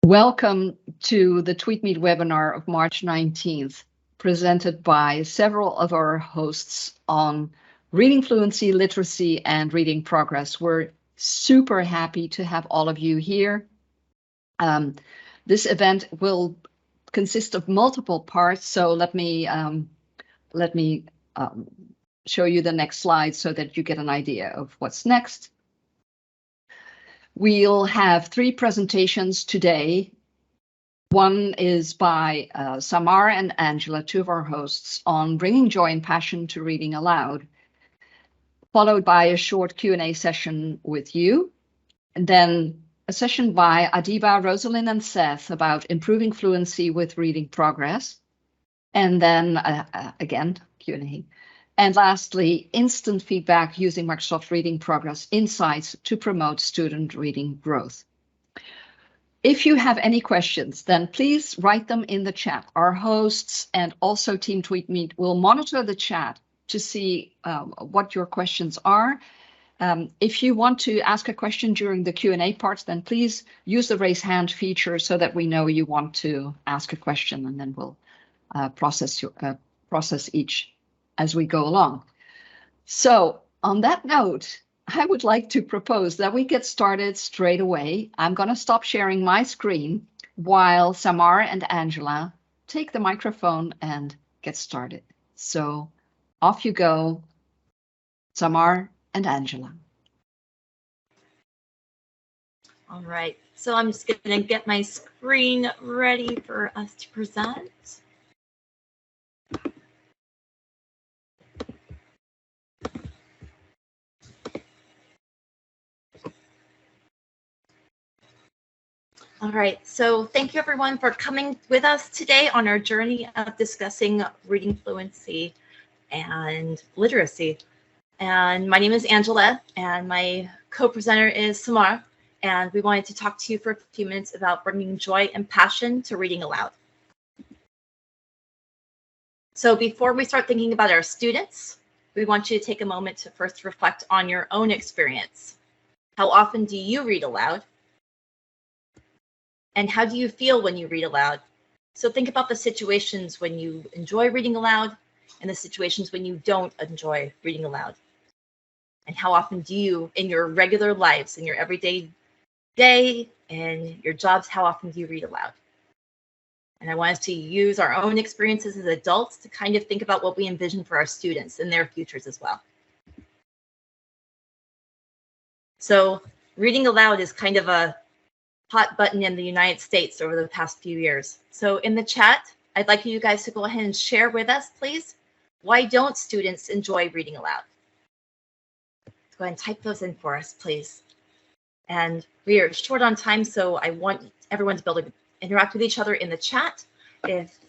Welcome to the TweetMeet webinar of March 19th, presented by several of our hosts on reading fluency, literacy, and reading progress. We're super happy to have all of you here. This event will consist of multiple parts, so let me show you the next slide so that you get an idea of what's next. We'll have 3 presentations today. One is by Samar and Angela, 2 of our hosts, on bringing joy and passion to reading aloud, followed by a short Q&A session with you, and then a session by Adiba, Rosalind, and Seth about improving fluency with reading progress, and then again, Q&A. And lastly, instant feedback using Microsoft Reading Progress Insights to promote student reading growth. If you have any questions, then please write them in the chat. Our hosts and also Team TweetMeet will monitor the chat to see what your questions are. If you want to ask a question during the Q&A part, then please use the raise hand feature so that we know you want to ask a question, and then we'll process each as we go along. So on that note, I would like to propose that we get started straight away. I'm going to stop sharing my screen while Samar and Angela take the microphone and get started. So off you go, Samar and Angela. All right, so I'm just going to get my screen ready for us to present. All right, so thank you everyone for coming with us today on our journey of discussing reading fluency and literacy. And my name is Angela, and my co-presenter is Samar, and we wanted to talk to you for a few minutes about bringing joy and passion to reading aloud. So before we start thinking about our students, we want you to take a moment to first reflect on your own experience. How often do you read aloud? And how do you feel when you read aloud? So think about the situations when you enjoy reading aloud and the situations when you don't enjoy reading aloud. And how often do you, in your regular lives, in your everyday day and your jobs, how often do you read aloud? And I want us to use our own experiences as adults to kind of think about what we envision for our students and their futures as well. So reading aloud is kind of a hot button in the United States over the past few years. So in the chat, I'd like you guys to go ahead and share with us, please. Why don't students enjoy reading aloud? Go ahead and type those in for us, please. And we are short on time, so I want everyone to be able to interact with each other in the chat. If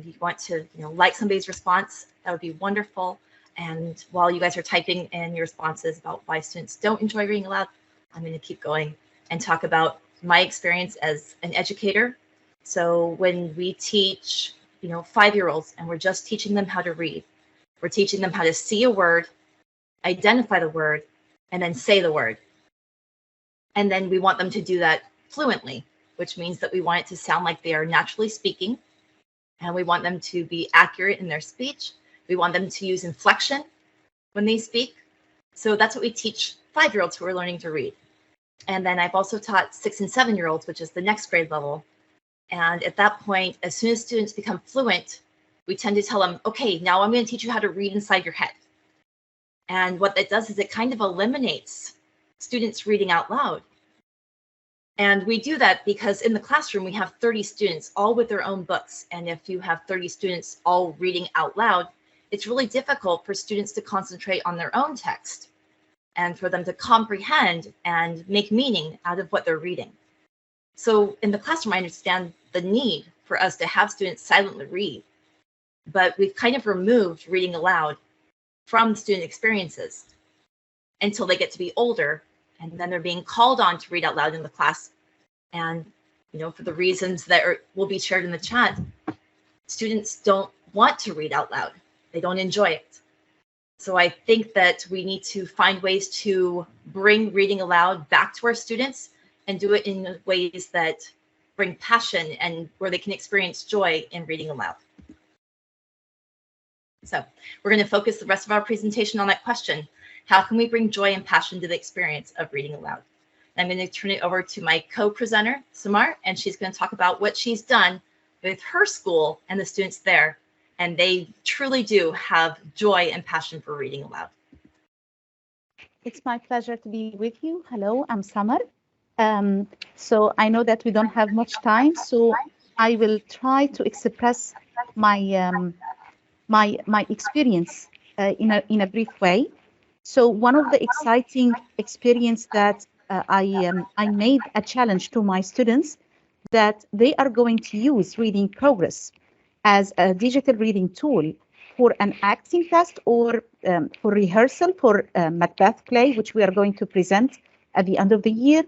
you want to like somebody's response, that would be wonderful. And while you guys are typing in your responses about why students don't enjoy reading aloud, I'm going to keep going and talk about my experience as an educator. So when we teach, 5-year-olds, and we're just teaching them how to read, we're teaching them how to see a word, identify the word, and then say the word. And then we want them to do that fluently, which means that we want it to sound like they are naturally speaking, and we want them to be accurate in their speech. We want them to use inflection when they speak. So that's what we teach 5-year-olds who are learning to read. And then I've also taught 6- and 7-year-olds, which is the next grade level. And at that point, as soon as students become fluent, we tend to tell them, okay, now I'm going to teach you how to read inside your head. And what that does is it kind of eliminates students reading out loud. And we do that because in the classroom, we have 30 students all with their own books. And if you have 30 students all reading out loud, it's really difficult for students to concentrate on their own text and for them to comprehend and make meaning out of what they're reading. So in the classroom, I understand the need for us to have students silently read, but we've kind of removed reading aloud from student experiences until they get to be older, and then they're being called on to read out loud in the class. And, for the reasons that will be shared in the chat, students don't want to read out loud. They don't enjoy it. So I think that we need to find ways to bring reading aloud back to our students and do it in ways that bring passion and where they can experience joy in reading aloud. So we're going to focus the rest of our presentation on that question. How can we bring joy and passion to the experience of reading aloud? I'm going to turn it over to my co-presenter, Samar, and she's going to talk about what she's done with her school and the students there. And they truly do have joy and passion for reading aloud. It's my pleasure to be with you. Hello, I'm Samar. So I know that we don't have much time, so I will try to express my my experience in a brief way. So one of the exciting experience that I made a challenge to my students that they are going to use reading progress as a digital reading tool for an acting test or for rehearsal for Macbeth play, which we are going to present at the end of the year.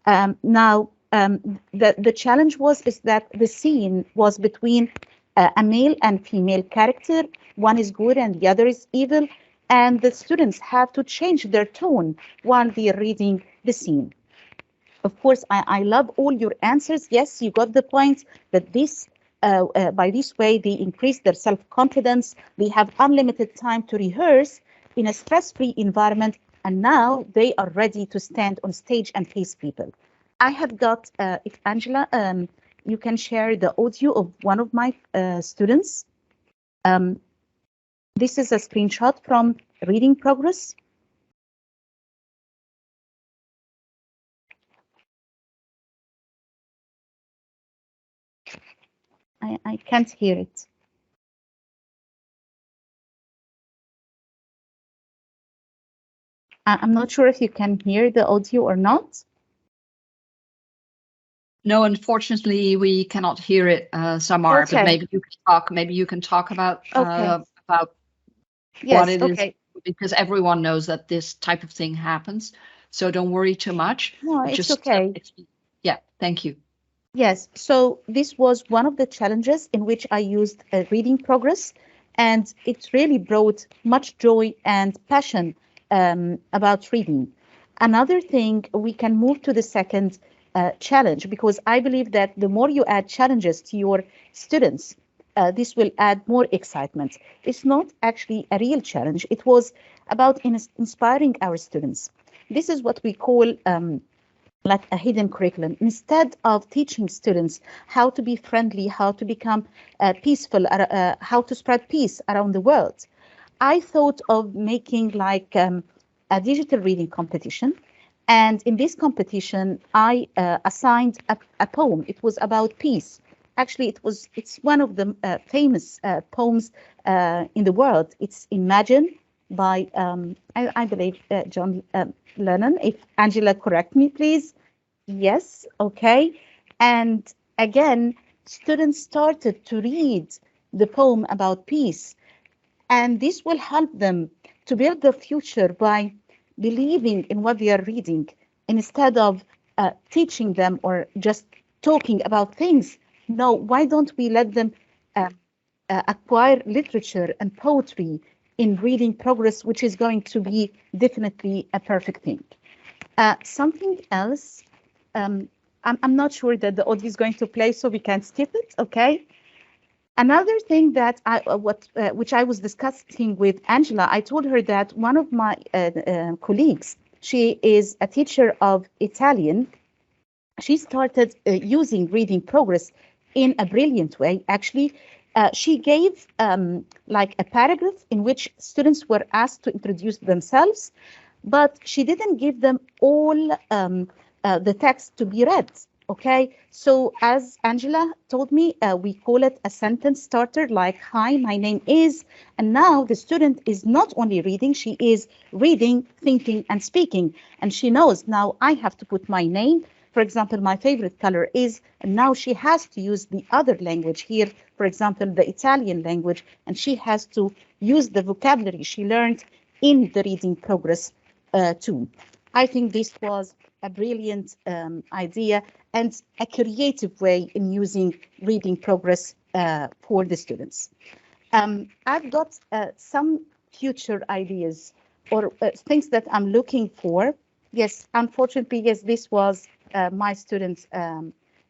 The challenge is that the scene was between a male and female character. One is good and the other is evil, and the students have to change their tone while they are reading the scene. Of course, I love all your answers. Yes, you got the point that this by this way they increase their self-confidence. They have unlimited time to rehearse in a stress-free environment, and now they are ready to stand on stage and face people. I have got, if Angela, you can share the audio of one of my students. This is a screenshot from reading progress. I can't hear it. I'm not sure if you can hear the audio or not. No, unfortunately, we cannot hear it, Samar. Okay. But maybe you can talk. Maybe you can talk about Yes, what it okay. is, because everyone knows that this type of thing happens. So don't worry too much. No, it's Just okay. Yeah, thank you. Yes, so this was one of the challenges in which I used reading progress, and it really brought much joy and passion about reading. Another thing, we can move to the second challenge, because I believe that the more you add challenges to your students, this will add more excitement. It's not actually a real challenge. It was about inspiring our students. This is what we call like a hidden curriculum. Instead of teaching students how to be friendly, how to become peaceful, how to spread peace around the world, I thought of making like a digital reading competition. And in this competition, I assigned a poem. It was about peace. Actually, it's one of the famous poems in the world. It's Imagine by, I believe, John Lennon. If Angela, correct me, please. Yes, okay. And again, students started to read the poem about peace. And this will help them to build their future by believing in what they are reading instead of teaching them or just talking about things. No, why don't we let them acquire literature and poetry in reading progress, which is going to be definitely a perfect thing. Something else, I'm not sure that the audio is going to play, so we can skip it, okay? Another thing that which I was discussing with Angela, I told her that one of my colleagues, she is a teacher of Italian. She started using reading progress in a brilliant way. Actually, she gave like a paragraph in which students were asked to introduce themselves, but she didn't give them all the text to be read. Okay, so as Angela told me, we call it a sentence starter, like, hi, my name is, and now the student is not only reading, she is reading, thinking, and speaking. And she knows now I have to put my name. For example, my favorite color is, and now she has to use the other language here, for example, the Italian language, and she has to use the vocabulary she learned in the reading progress too. I think this was a brilliant idea and a creative way in using reading progress for the students. I've got some future ideas or things that I'm looking for. Yes, unfortunately, yes, this was my students'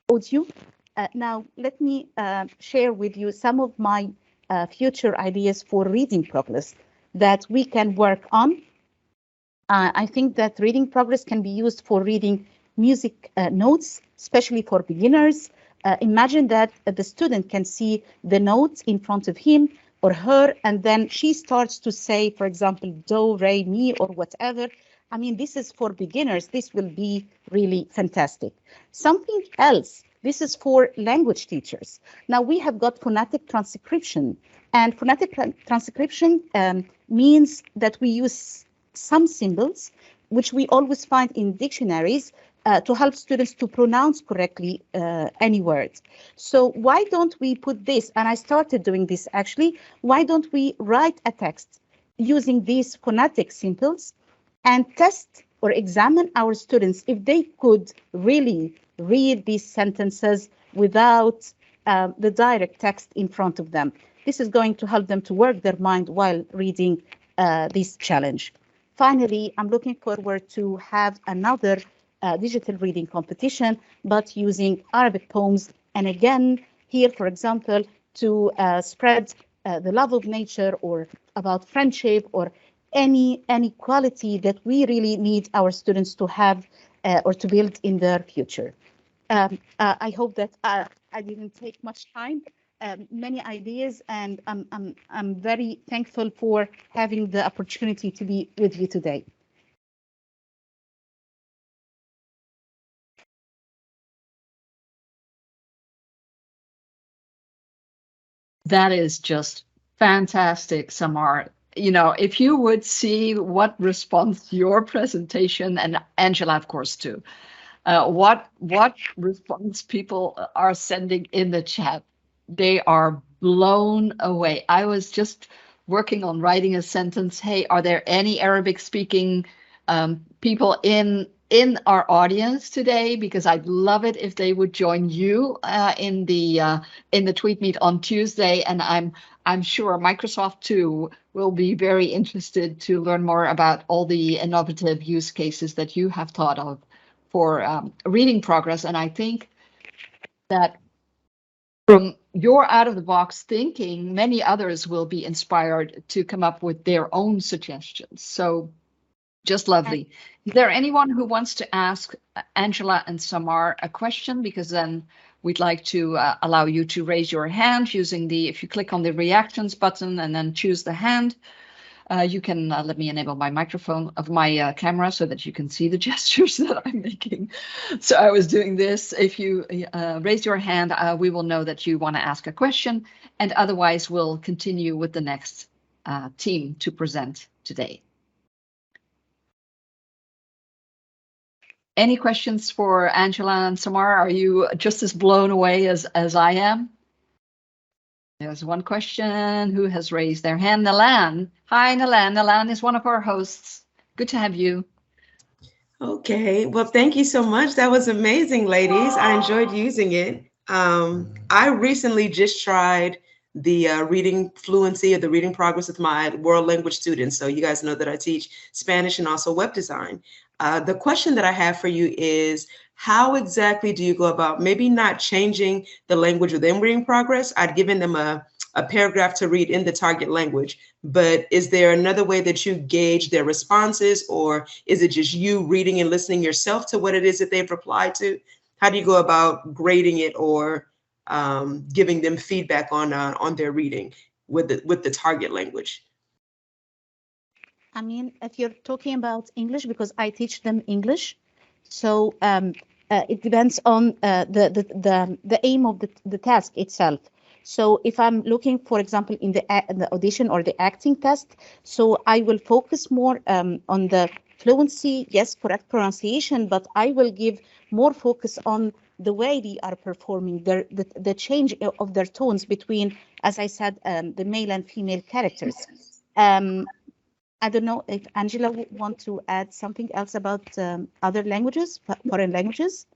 audio. Now, let me share with you some of my future ideas for reading progress that we can work on. I think that reading progress can be used for reading music notes, especially for beginners. Imagine that the student can see the notes in front of him or her, and then she starts to say, for example, do, re, mi, or whatever. I mean, this is for beginners. This will be really fantastic. Something else, this is for language teachers. Now we have got phonetic transcription, and phonetic transcription means that we use some symbols, which we always find in dictionaries, to help students to pronounce correctly any words. So why don't we put this, and I started doing this actually, why don't we write a text using these phonetic symbols and test or examine our students if they could really read these sentences without the direct text in front of them. This is going to help them to work their mind while reading this challenge. Finally, I'm looking forward to have another digital reading competition, but using Arabic poems. And again, here, for example, to spread the love of nature or about friendship or any quality that we really need our students to have or to build in their future. I hope that I didn't take much time. Many ideas, and I'm very thankful for having the opportunity to be with you today. That is just fantastic, Samar. You know, if you would see what response your presentation, and Angela, of course, too, what response people are sending in the chat, they are blown away. I was just working on writing a sentence. Hey, are there any Arabic speaking people in our audience today? Because I'd love it if they would join you in the TweetMeet on Tuesday, and I'm sure Microsoft too will be very interested to learn more about all the innovative use cases that you have thought of for reading progress. And I think that from your out-of-the-box thinking, many others will be inspired to come up with their own suggestions. So just lovely. Is there anyone who wants to ask Angela and Samar a question? Because then we'd like to allow you to raise your hand using if you click on the reactions button and then choose the hand, you can let me enable my microphone of my camera so that you can see the gestures that I'm making. So I was doing this. If you raise your hand, we will know that you want to ask a question, and otherwise we'll continue with the next team to present today. Any questions for Angela and Samar? Are you just as blown away as I am? There's one question. Who has raised their hand? Nalan. Hi, Nalan. Nalan is one of our hosts. Good to have you. Okay. Well, thank you so much. That was amazing, ladies. I enjoyed using it. I recently just tried the reading fluency or the reading progress with my world language students. So you guys know that I teach Spanish and also web design. The question that I have for you is, how exactly do you go about maybe not changing the language within reading progress? I'd given them a paragraph to read in the target language, but is there another way that you gauge their responses, or is it just you reading and listening yourself to what it is that they've replied to? How do you go about grading it or giving them feedback on their reading with the target language? I mean, if you're talking about English, because I teach them English, so it depends on the aim of the task itself. So if I'm looking, for example, in the audition or the acting test, so I will focus more on the fluency, yes, correct pronunciation, but I will give more focus on the way they are performing, the change of their tones between, as I said, the male and female characters. I don't know if Angela would want to add something else about other languages, foreign languages.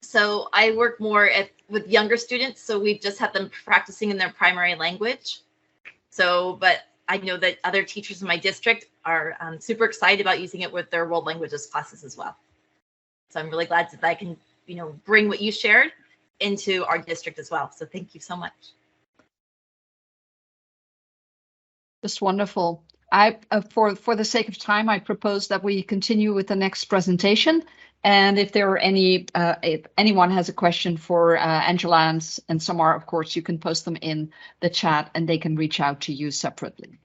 So I work more with younger students, so we've just had them practicing in their primary language. So, but I know that other teachers in my district are super excited about using it with their world languages classes as well. So I'm really glad that I can bring what you shared into our district as well. So thank you so much. That's wonderful. For the sake of time, I propose that we continue with the next presentation. And if there are if anyone has a question for Angela and Samar, of course, you can post them in the chat and they can reach out to you separately.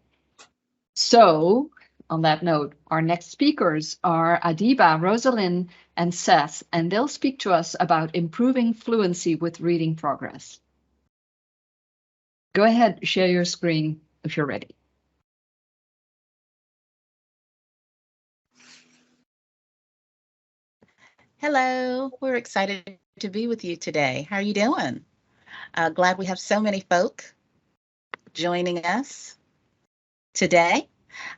So on that note, our next speakers are Adiba, Rosalind, and Seth, and they'll speak to us about improving fluency with reading progress. Go ahead, share your screen if you're ready. Hello, we're excited to be with you today. How are you doing? Glad we have so many folk joining us today.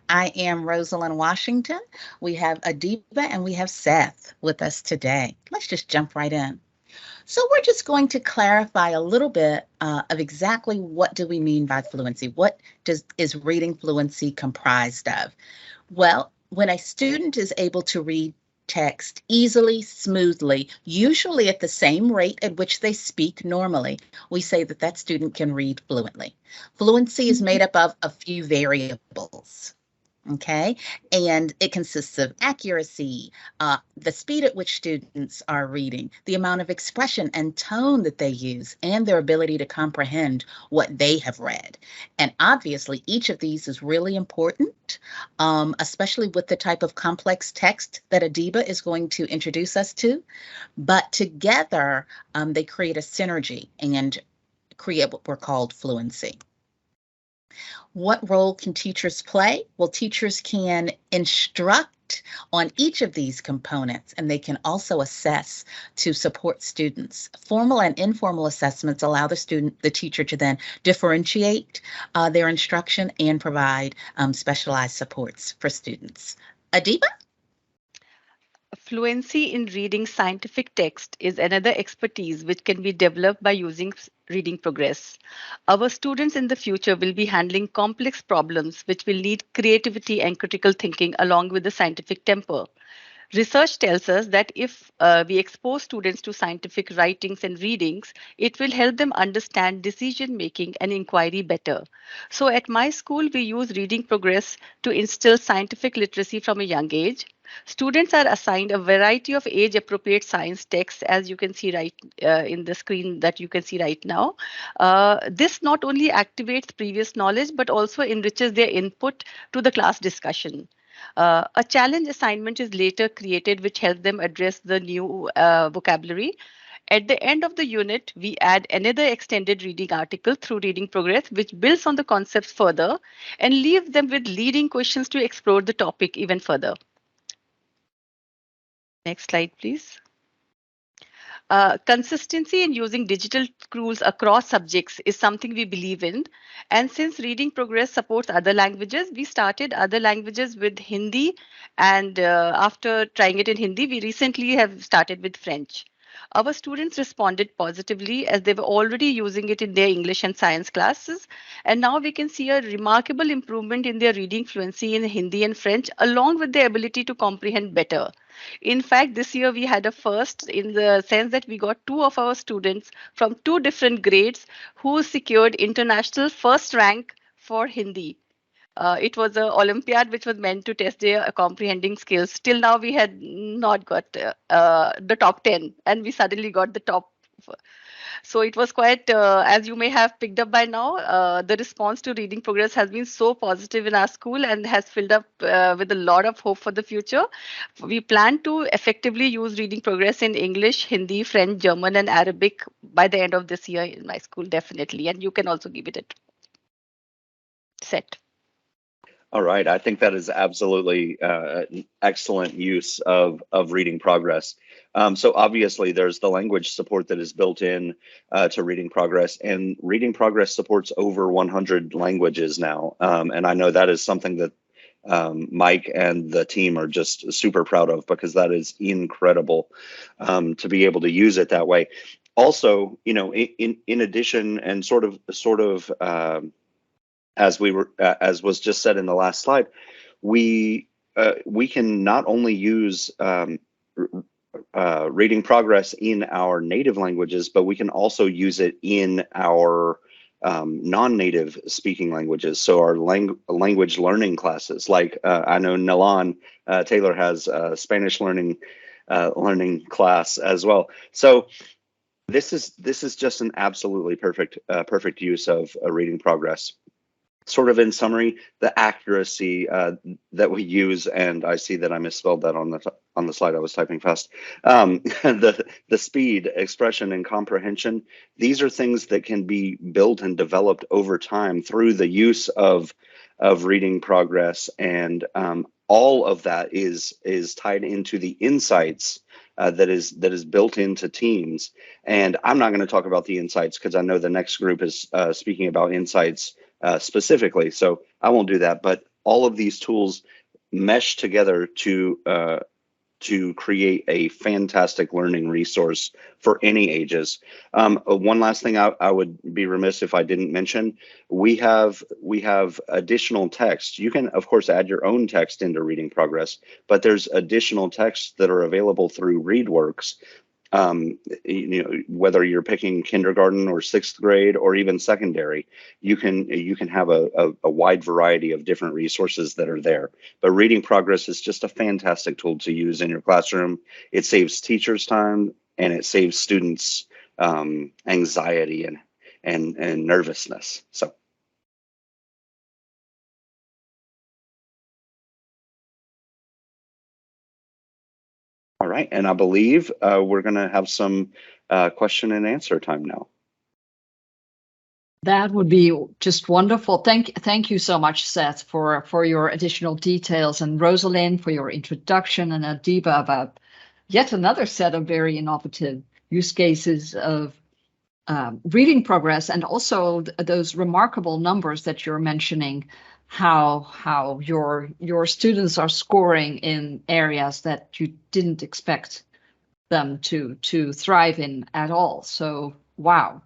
I am Rosalind Washington. We have Adiba and we have Seth with us today. Let's just jump right in. So we're just going to clarify a little bit of exactly what do we mean by fluency? What is reading fluency comprised of? Well, when a student is able to read text easily, smoothly, usually at the same rate at which they speak normally, we say that that student can read fluently. Fluency is made up of a few variables. Okay, and it consists of accuracy, the speed at which students are reading, the amount of expression and tone that they use, and their ability to comprehend what they have read. And obviously, each of these is really important, especially with the type of complex text that Adiba is going to introduce us to. But together, they create a synergy and create what we're called fluency. What role can teachers play? Well, teachers can instruct on each of these components, and they can also assess to support students. Formal and informal assessments allow the teacher to then differentiate their instruction and provide specialized supports for students. Adiba? Fluency in reading scientific text is another expertise which can be developed by using reading progress. Our students in the future will be handling complex problems which will need creativity and critical thinking along with the scientific temper. Research tells us that if we expose students to scientific writings and readings, it will help them understand decision making and inquiry better. So at my school, we use reading progress to instill scientific literacy from a young age. Students are assigned a variety of age-appropriate science texts, as you can see right in the screen that you can see right now. This not only activates previous knowledge, but also enriches their input to the class discussion. A challenge assignment is later created, which helps them address the new vocabulary. At the end of the unit, we add another extended reading article through reading progress, which builds on the concepts further and leaves them with leading questions to explore the topic even further. Next slide, please. Consistency in using digital tools across subjects is something we believe in. And since reading progress supports other languages, we started other languages with Hindi. And after trying it in Hindi, we recently have started with French. Our students responded positively as they were already using it in their English and science classes. And now we can see a remarkable improvement in their reading fluency in Hindi and French, along with their ability to comprehend better. In fact, this year we had a first in the sense that we got 2 of our students from 2 different grades who secured international first rank for Hindi. It was an Olympiad which was meant to test their comprehending skills. Till now, we had not got the top 10, and we suddenly got the top. So it was quite, as you may have picked up by now, the response to reading progress has been so positive in our school and has filled up with a lot of hope for the future. We plan to effectively use reading progress in English, Hindi, French, German, and Arabic by the end of this year in my school, definitely. And you can also give it a set. All right, I think that is absolutely excellent use of reading progress. So obviously there's the language support that is built in to reading progress, and reading progress supports over 100 languages now. And I know that is something that Mike and the team are just super proud of, because that is incredible to be able to use it that way. Also, you know, in addition, and sort of as was just said in the last slide, we can not only use reading progress in our native languages, but we can also use it in our non-native speaking languages. So our language learning classes, like I know Nalan Taylor has a Spanish learning class as well. So this is just an absolutely perfect use of reading progress. Sort of in summary, the accuracy that we use, and I see that I misspelled that on the slide. I was typing fast. The speed, expression, and comprehension. These are things that can be built and developed over time through the use of reading progress, and all of that is tied into the insights that is built into teams. And I'm not going to talk about the insights because I know the next group is speaking about insights specifically, so I won't do that. But all of these tools mesh together to create a fantastic learning resource for any ages. One last thing I would be remiss if I didn't mention, we have additional text. You can, of course, add your own text into Reading Progress, but there's additional texts that are available through ReadWorks. Whether you're picking kindergarten or 6th grade or even secondary, you can have a wide variety of different resources that are there. But Reading Progress is just a fantastic tool to use in your classroom. It saves teachers time and it saves students anxiety and nervousness. So. All right, and I believe we're going to have some question and answer time now. That would be just wonderful. Thank you so much, Seth, for your additional details, and Rosalind for your introduction, and Adiba about yet another set of very innovative use cases of reading progress, and also those remarkable numbers that you're mentioning, how your students are scoring in areas that you didn't expect them to thrive in at all. So wow,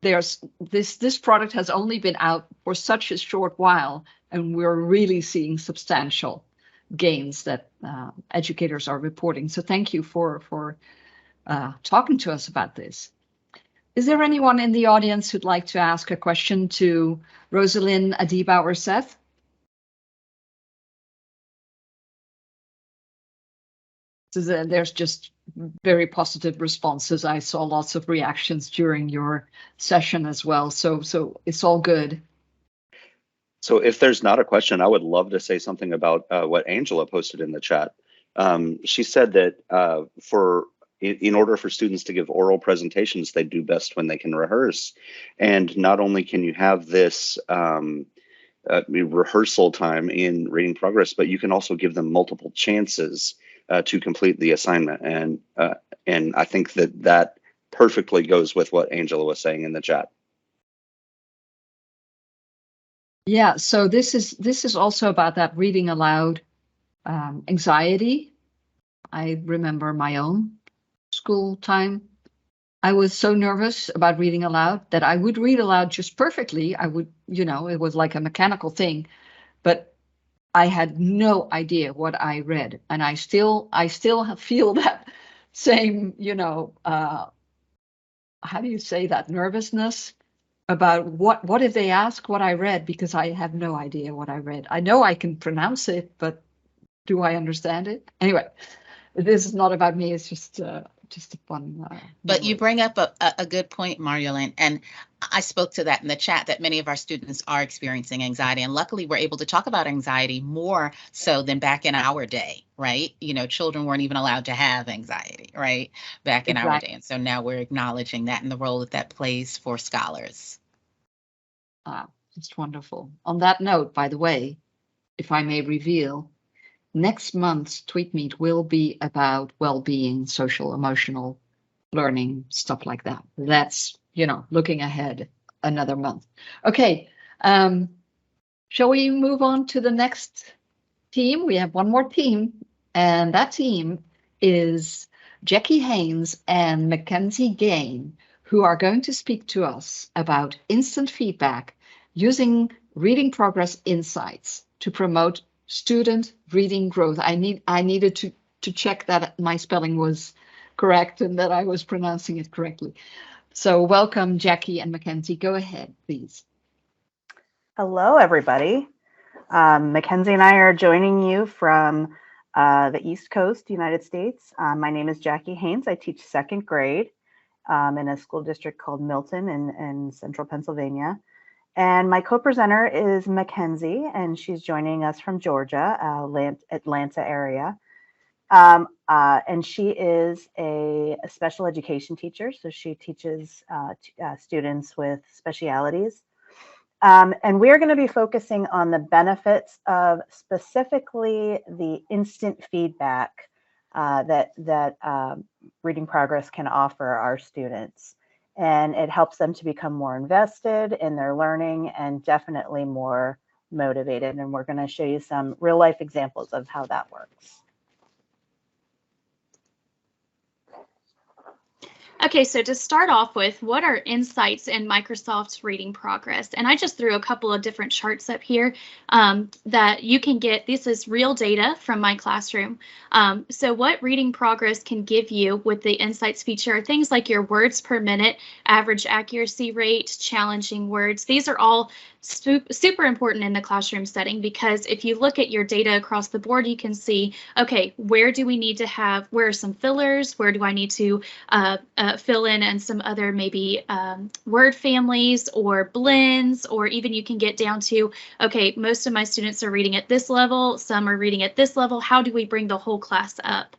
there's this product has only been out for such a short while, and we're really seeing substantial gains that educators are reporting. So thank you for talking to us about this. Is there anyone in the audience who'd like to ask a question to Rosalind, Adiba, or Seth? So there's just very positive responses. I saw lots of reactions during your session as well. So it's all good. So if there's not a question, I would love to say something about what Angela posted in the chat. She said that in order for students to give oral presentations, they do best when they can rehearse. And not only can you have this rehearsal time in Reading Progress, but you can also give them multiple chances to complete the assignment. And I think that perfectly goes with what Angela was saying in the chat. Yeah, so this is also about that reading aloud anxiety. I remember my own school time. I was so nervous about reading aloud that I would read aloud just perfectly. I would, it was like a mechanical thing, but I had no idea what I read, and I still feel that same, how do you say that, nervousness about what if they ask what I read, because I have no idea what I read. I know I can pronounce it, but do I understand it? Anyway, this is not about me. It's just a fun. But you bring up a good point, Marjolijn, and I spoke to that in the chat, that many of our students are experiencing anxiety, and luckily we're able to talk about anxiety more so than back in our day, right? Children weren't even allowed to have anxiety, right? Back in our day. And so now we're acknowledging that and the role that plays for scholars. It's wonderful. On that note, by the way, if I may reveal, next month's TweetMeet will be about well-being, social, emotional learning, stuff like that. That's, looking ahead another month. Okay, shall we move on to the next team? We have one more team, and that team is Jackie Haynes and Mackenzie Gain, who are going to speak to us about instant feedback using Reading Progress Insights to promote student reading growth. I needed to check that my spelling was correct and that I was pronouncing it correctly. So welcome, Jackie and Mackenzie. Go ahead, please. Hello, everybody. Mackenzie and I are joining you from the East Coast, United States. My name is Jackie Haynes. I teach second grade in a school district called Milton in central Pennsylvania. And my co-presenter is Mackenzie, and she's joining us from Georgia, Atlanta area. And she is a special education teacher, so she teaches students with specialities. And we're going to be focusing on the benefits of specifically the instant feedback that Reading Progress can offer our students. And it helps them to become more invested in their learning and definitely more motivated. And we're going to show you some real life examples of how that works. Okay, so to start off with, what are insights in Microsoft's Reading Progress? And I just threw a couple of different charts up here that you can get. This is real data from my classroom. So what Reading Progress can give you with the insights feature are things like your words per minute, average accuracy rate, challenging words. These are all super important in the classroom setting, because if you look at your data across the board, you can see, okay, where do we need to have, where are some fillers, where do I need to fill in, and some other maybe word families or blends, or even you can get down to, okay, most of my students are reading at this level, some are reading at this level, how do we bring the whole class up?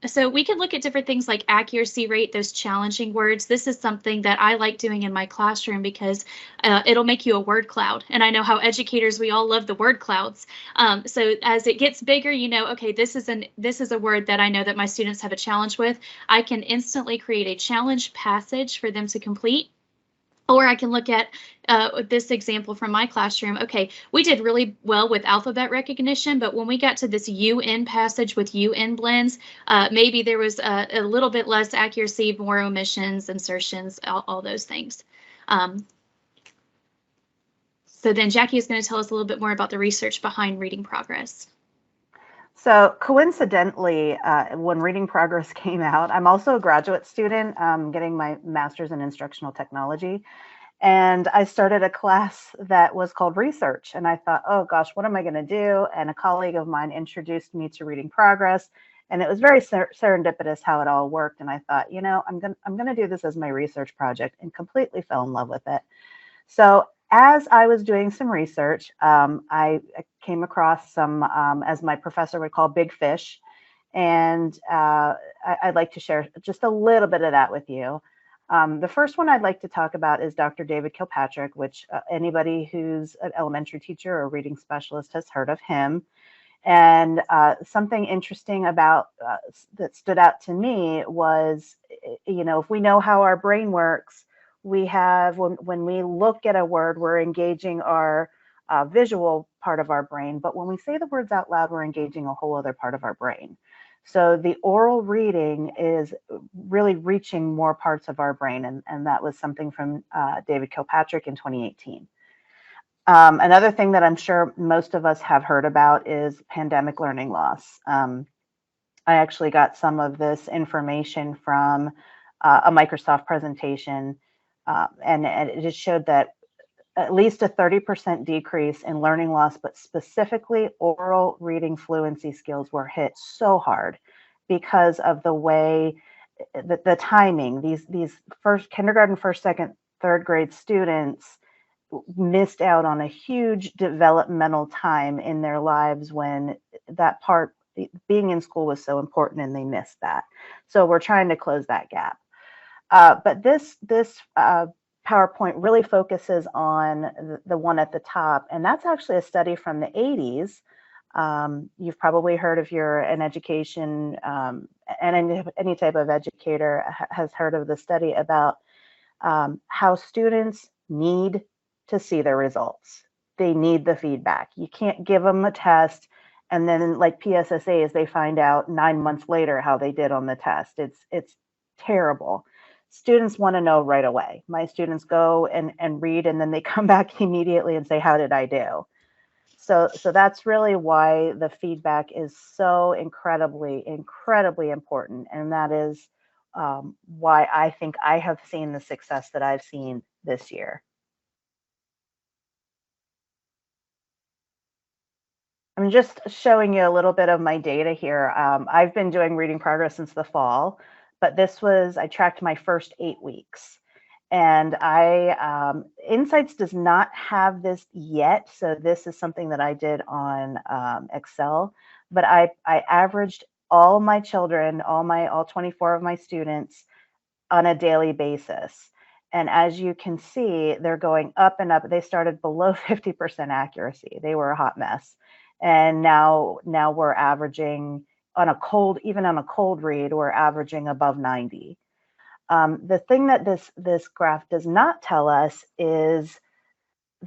So we can look at different things like accuracy rate, those challenging words. This is something that I like doing in my classroom because it'll make you a word cloud. And I know how educators, we all love the word clouds. So as it gets bigger, you know, okay, this is a word that I know that my students have a challenge with. I can instantly create a challenge passage for them to complete. Or I can look at this example from my classroom. Okay, we did really well with alphabet recognition, but when we got to this UN passage with UN blends, maybe there was a little bit less accuracy, more omissions, insertions, all those things. So then Jackie is going to tell us a little bit more about the research behind Reading Progress. So coincidentally, when Reading Progress came out, I'm also a graduate student getting my master's in instructional technology. And I started a class that was called research. And I thought, oh gosh, what am I going to do? And a colleague of mine introduced me to Reading Progress. And it was very serendipitous how it all worked. And I thought, you know, I'm going to do this as my research project, and completely fell in love with it. So as I was doing some research, I came across some, as my professor would call, big fish. And I'd like to share just a little bit of that with you. The first one I'd like to talk about is Dr. David Kilpatrick, which anybody who's an elementary teacher or reading specialist has heard of him. And something interesting about that stood out to me was, you know, if we know how our brain works, we have, when we look at a word, we're engaging our visual part of our brain. But when we say the words out loud, we're engaging a whole other part of our brain. So the oral reading is really reaching more parts of our brain. And that was something from David Kilpatrick in 2018. Another thing that I'm sure most of us have heard about is pandemic learning loss. I actually got some of this information from a Microsoft presentation, and it just showed that at least a 30% decrease in learning loss, but specifically oral reading fluency skills were hit so hard because of the way the timing. These kindergarten, first, second, third grade students missed out on a huge developmental time in their lives when that part, being in school, was so important, and they missed that. So we're trying to close that gap. But this PowerPoint really focuses on the one at the top, and that's actually a study from the 80s. You've probably heard, if you're an education and any type of educator has heard of the study about how students need to see their results. They need the feedback. You can't give them a test and then, like PSSAs, they find out 9 months later how they did on the test. It's terrible. Students want to know right away. My students go and read, and then they come back immediately and say, how did I do? So that's really why the feedback is so incredibly important. And that is why I think I have seen the success that I've seen this year. I'm just showing you a little bit of my data here. I've been doing reading progress since the fall, but I tracked my first 8 weeks. And Insights does not have this yet. So this is something that I did on Excel, but I averaged all my children, all 24 of my students on a daily basis. And as you can see, they're going up and up. They started below 50% accuracy. They were a hot mess. And now we're averaging even on a cold read, we're averaging above 90. The thing that this graph does not tell us is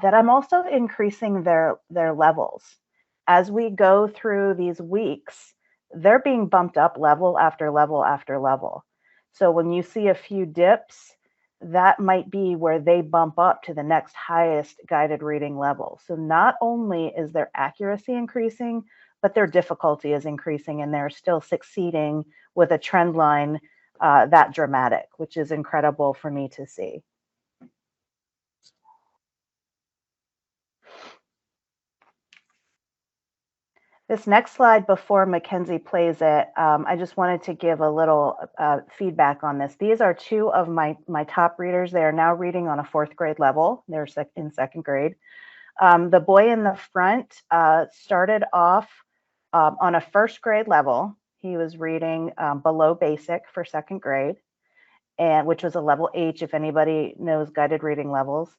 that I'm also increasing their levels. As we go through these weeks, they're being bumped up level after level after level. So when you see a few dips, that might be where they bump up to the next highest guided reading level. So not only is their accuracy increasing, but their difficulty is increasing, and they're still succeeding with a trend line that dramatic, which is incredible for me to see. This next slide, before Mackenzie plays it, I just wanted to give a little feedback on this. These are 2 of my top readers. They are now reading on a 4th grade level. They're in 2nd grade. The boy in the front started off on a 1st grade level. He was reading below basic for 2nd grade, and which was a level H, if anybody knows guided reading levels.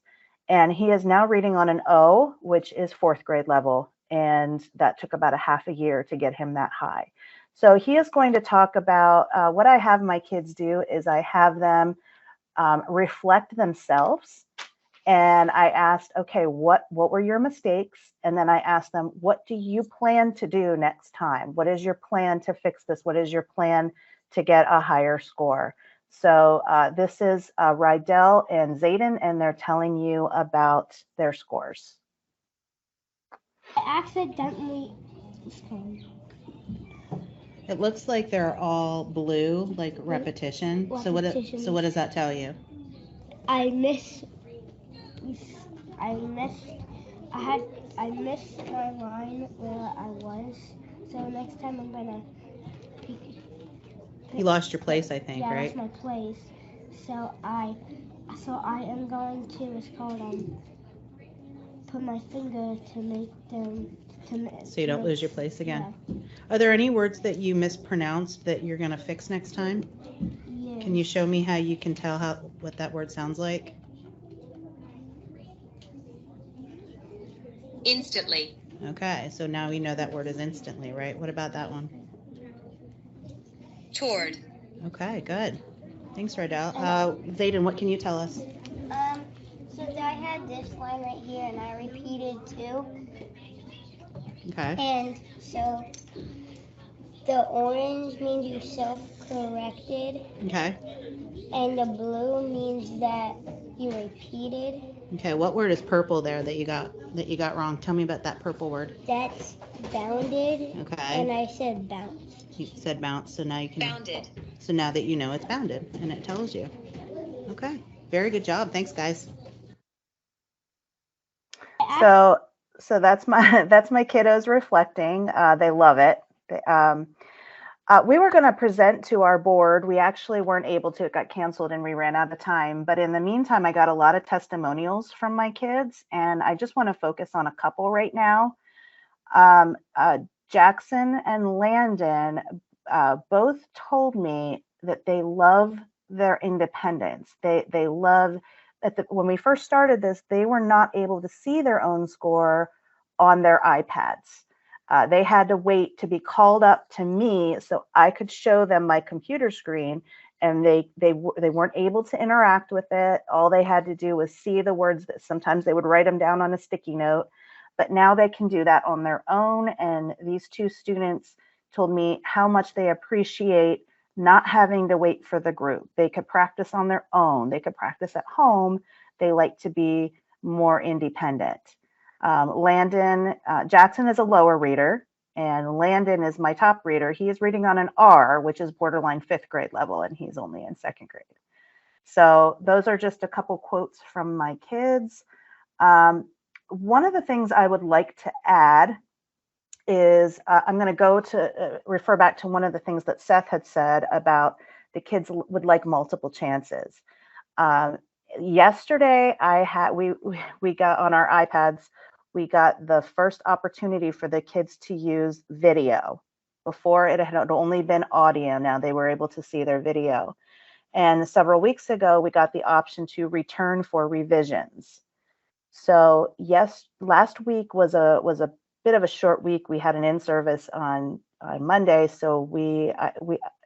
And he is now reading on an O, which is 4th grade level. And that took about a half a year to get him that high. So he is going to talk about what I have my kids do is I have them reflect themselves. And I asked, okay, what were your mistakes? And then I asked them, what do you plan to do next time? What is your plan to fix this? What is your plan to get a higher score? So this is Rydell and Zayden, and they're telling you about their scores. I accidentally. It looks like they're all blue, like repetition. So what does that tell you? I missed my line where I was. So next time I'm gonna. You lost your place, I think, yeah, right? Yeah, lost my place. So I am going to. It's called put my finger to make them. So you don't lose your place again. Yeah. Are there any words that you mispronounced that you're going to fix next time? Yes. Can you show me how you can tell what that word sounds like? Instantly. Okay, so now we know that word is instantly, right? What about that one? Toward. Okay, good. Thanks, Rydell. Zayden, what can you tell us? So I had this line right here, and I repeated 2. Okay. And so the orange means you self-corrected. Okay. And the blue means that you repeated. Okay, what word is purple there that you got wrong? Tell me about that purple word. That's bounded. Okay. And I said bounce. You said bounce, so now you can. Bounded. So now that you know it's bounded, and it tells you. Okay. Very good job. Thanks, guys. So that's my kiddos reflecting. They love it. We were going to present to our board. We actually weren't able to. It got canceled and we ran out of time. But in the meantime, I got a lot of testimonials from my kids, and I just want to focus on a couple right now. Jackson and Landon both told me that they love their independence. They love when we first started this, they were not able to see their own score on their iPads. They had to wait to be called up to me so I could show them my computer screen, and they weren't able to interact with it. All they had to do was see the words that sometimes they would write them down on a sticky note, but now they can do that on their own. And these 2 students told me how much they appreciate not having to wait for the group. They could practice on their own. They could practice at home. They like to be more independent. Landon, Jackson is a lower reader, and Landon is my top reader. He is reading on an R, which is borderline 5th grade level, and he's only in 2nd grade. So those are just a couple quotes from my kids. One of the things I would like to add is I'm going to go to refer back to one of the things that Seth had said about the kids would like multiple chances. Yesterday, we got on our iPads, we got the first opportunity for the kids to use video. Before it had only been audio. Now they were able to see their video. And several weeks ago, we got the option to return for revisions. So yes, last week was a bit of a short week. We had an in-service on Monday, so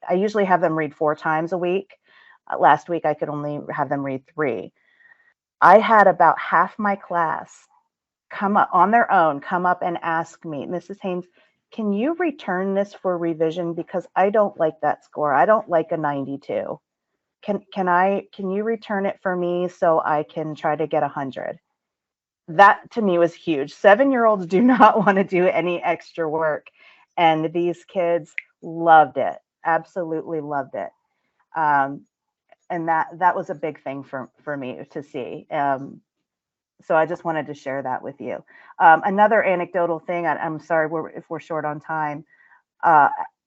I usually have them read 4 times a week. Last week, I could only have them read 3. I had about half my class come up on their own, come up and ask me, Mrs. Haynes, can you return this for revision? Because I don't like that score. I don't like a 92. Can you return it for me so I can try to get 100? That to me was huge. 7-year-olds do not want to do any extra work. And these kids loved it, absolutely loved it. And that was a big thing for me to see. So I just wanted to share that with you. Another anecdotal thing, I'm sorry if we're short on time.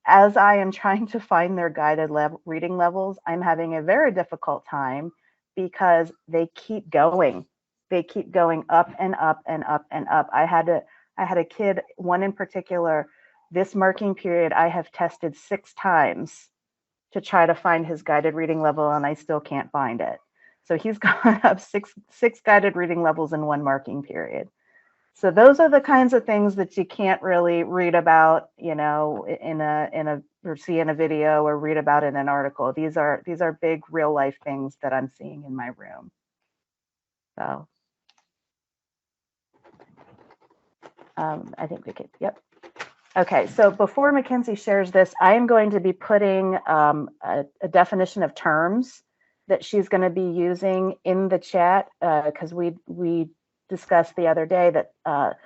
As I am trying to find their guided reading levels, I'm having a very difficult time because they keep going. They keep going up and up and up and up. I had a kid, one in particular, this marking period, I have tested 6 times to try to find his guided reading level, and I still can't find it. So he's gone up six guided reading levels in 1 marking period. So those are the kinds of things that you can't really read about, in a or see in a video or read about in an article. These are big real life things that I'm seeing in my room. So I think we could, yep. Okay, so before Mackenzie shares this, I am going to be putting a definition of terms that she's going to be using in the chat because we discussed the other day that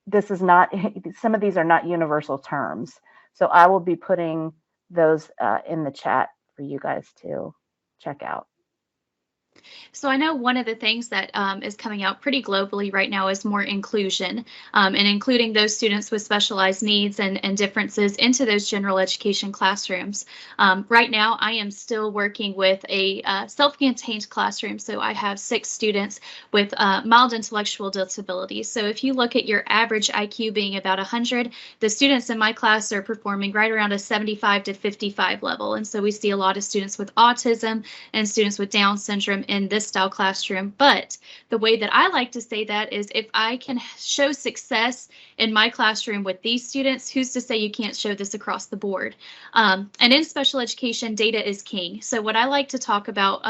this is not, some of these are not universal terms. So I will be putting those in the chat for you guys to check out. So I know one of the things that is coming out pretty globally right now is more inclusion and including those students with specialized needs and differences into those general education classrooms. Right now, I am still working with a self-contained classroom. So I have 6 students with mild intellectual disabilities. So if you look at your average IQ being about 100, the students in my class are performing right around a 75 to 55 level. And so we see a lot of students with autism and students with Down syndrome in this style classroom. But the way that I like to say that is if I can show success in my classroom with these students, who's to say you can't show this across the board? And in special education, data is king. So what I like to talk about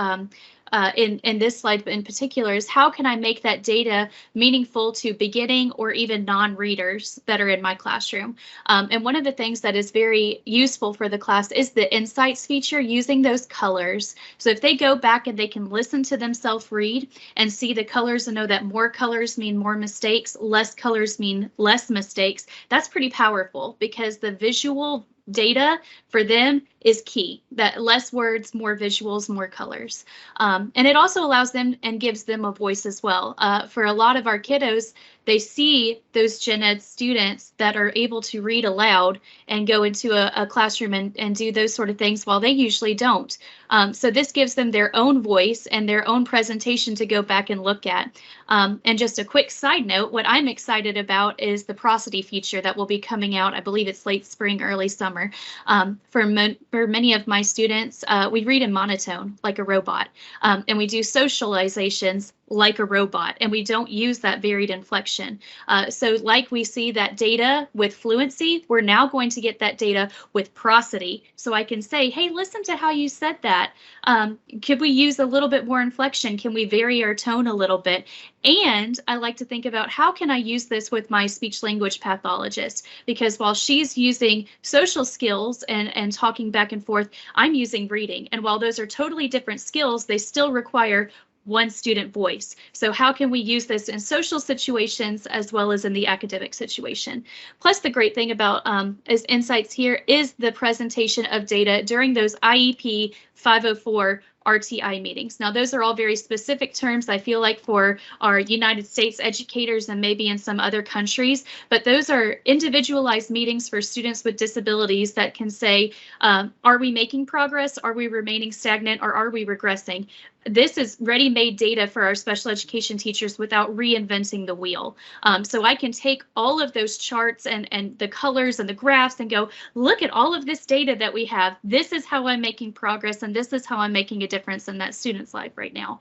in this slide in particular is how can I make that data meaningful to beginning or even non-readers that are in my classroom. And one of the things that is very useful for the class is the insights feature, using those colors. So if they go back and they can listen to themselves read and see the colors and know that more colors mean more mistakes, less colors mean less mistakes, that's pretty powerful because the visual data for them is key. That less words, more visuals, more colors. And it also allows them and gives them a voice as well. For a lot of our kiddos, they see those gen ed students that are able to read aloud and go into a classroom and do those sort of things while they usually don't. So this gives them their own voice and their own presentation to go back and look at. And just a quick side note, what I'm excited about is the prosody feature that will be coming out. I believe it's late spring, early summer. For many of my students, we read in monotone like a robot, and we do socializations like a robot, and we don't use that varied inflection. So like we see that data with fluency, we're now going to get that data with prosody. So I can say, hey, listen to how you said that. Could we use a little bit more inflection? Can we vary our tone a little bit? And I like to think about how can I use this with my speech language pathologist? Because while she's using social skills and talking back and forth, I'm using reading. And while those are totally different skills, they still require one student voice. So how can we use this in social situations as well as in the academic situation? Plus, the great thing about is insights here is the presentation of data during those IEP 504 RTI meetings. Now, those are all very specific terms, I feel like, for our United States educators and maybe in some other countries, but those are individualized meetings for students with disabilities that can say, are we making progress? Are we remaining stagnant? Or are we regressing? This is ready-made data for our special education teachers without reinventing the wheel. So I can take all of those charts and the colors and the graphs and go, look at all of this data that we have. This is how I'm making progress, and this is how I'm making a difference in that student's life right now.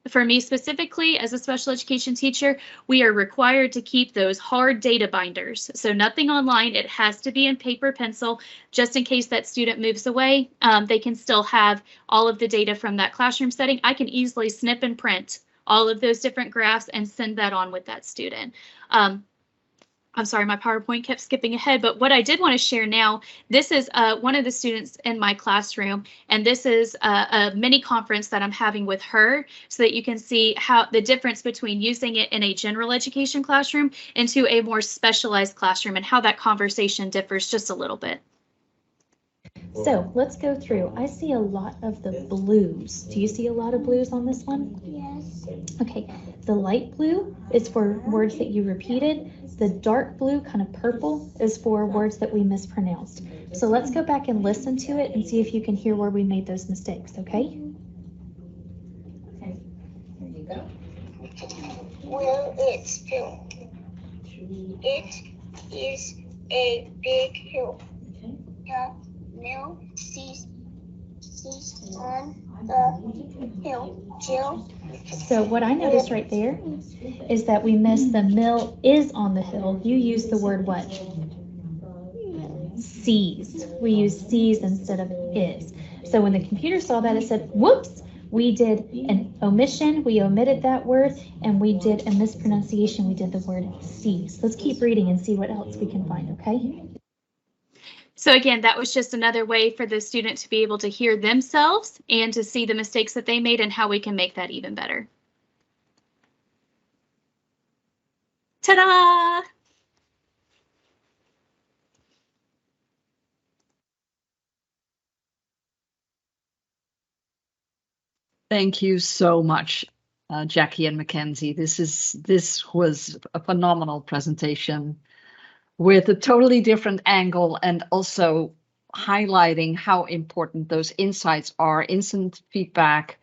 For me specifically, as a special education teacher, we are required to keep those hard data binders. So nothing online, it has to be in paper pencil, just in case that student moves away. They can still have all of the data from that classroom setting. I can easily snip and print all of those different graphs and send that on with that student. I'm sorry, my PowerPoint kept skipping ahead, but what I did want to share now, this is one of the students in my classroom, and this is a mini conference that I'm having with her so that you can see how the difference between using it in a general education classroom into a more specialized classroom and how that conversation differs just a little bit. So let's go through. I see a lot of the blues. Do you see a lot of blues on this one? Yes. Okay, the light blue is for words that you repeated. The dark blue, kind of purple, is for words that we mispronounced. So let's go back and listen to it and see if you can hear where we made those mistakes, okay? Okay, here you go. Well, it's hill. It is a big hill. Okay. The mill sees on the hill. Jill. So what I noticed right there is that we missed the mill is on the hill. You used the word what? Sees. We use sees instead of is. So when the computer saw that, it said, whoops, we did an omission. We omitted that word, and we did a mispronunciation. We did the word sees. Let's keep reading and see what else we can find, okay? So again, that was just another way for the student to be able to hear themselves and to see the mistakes that they made and how we can make that even better. Ta-da! Thank you so much, Jackie and Mackenzie. This was a phenomenal presentation with a totally different angle and also highlighting how important those insights are, instant feedback,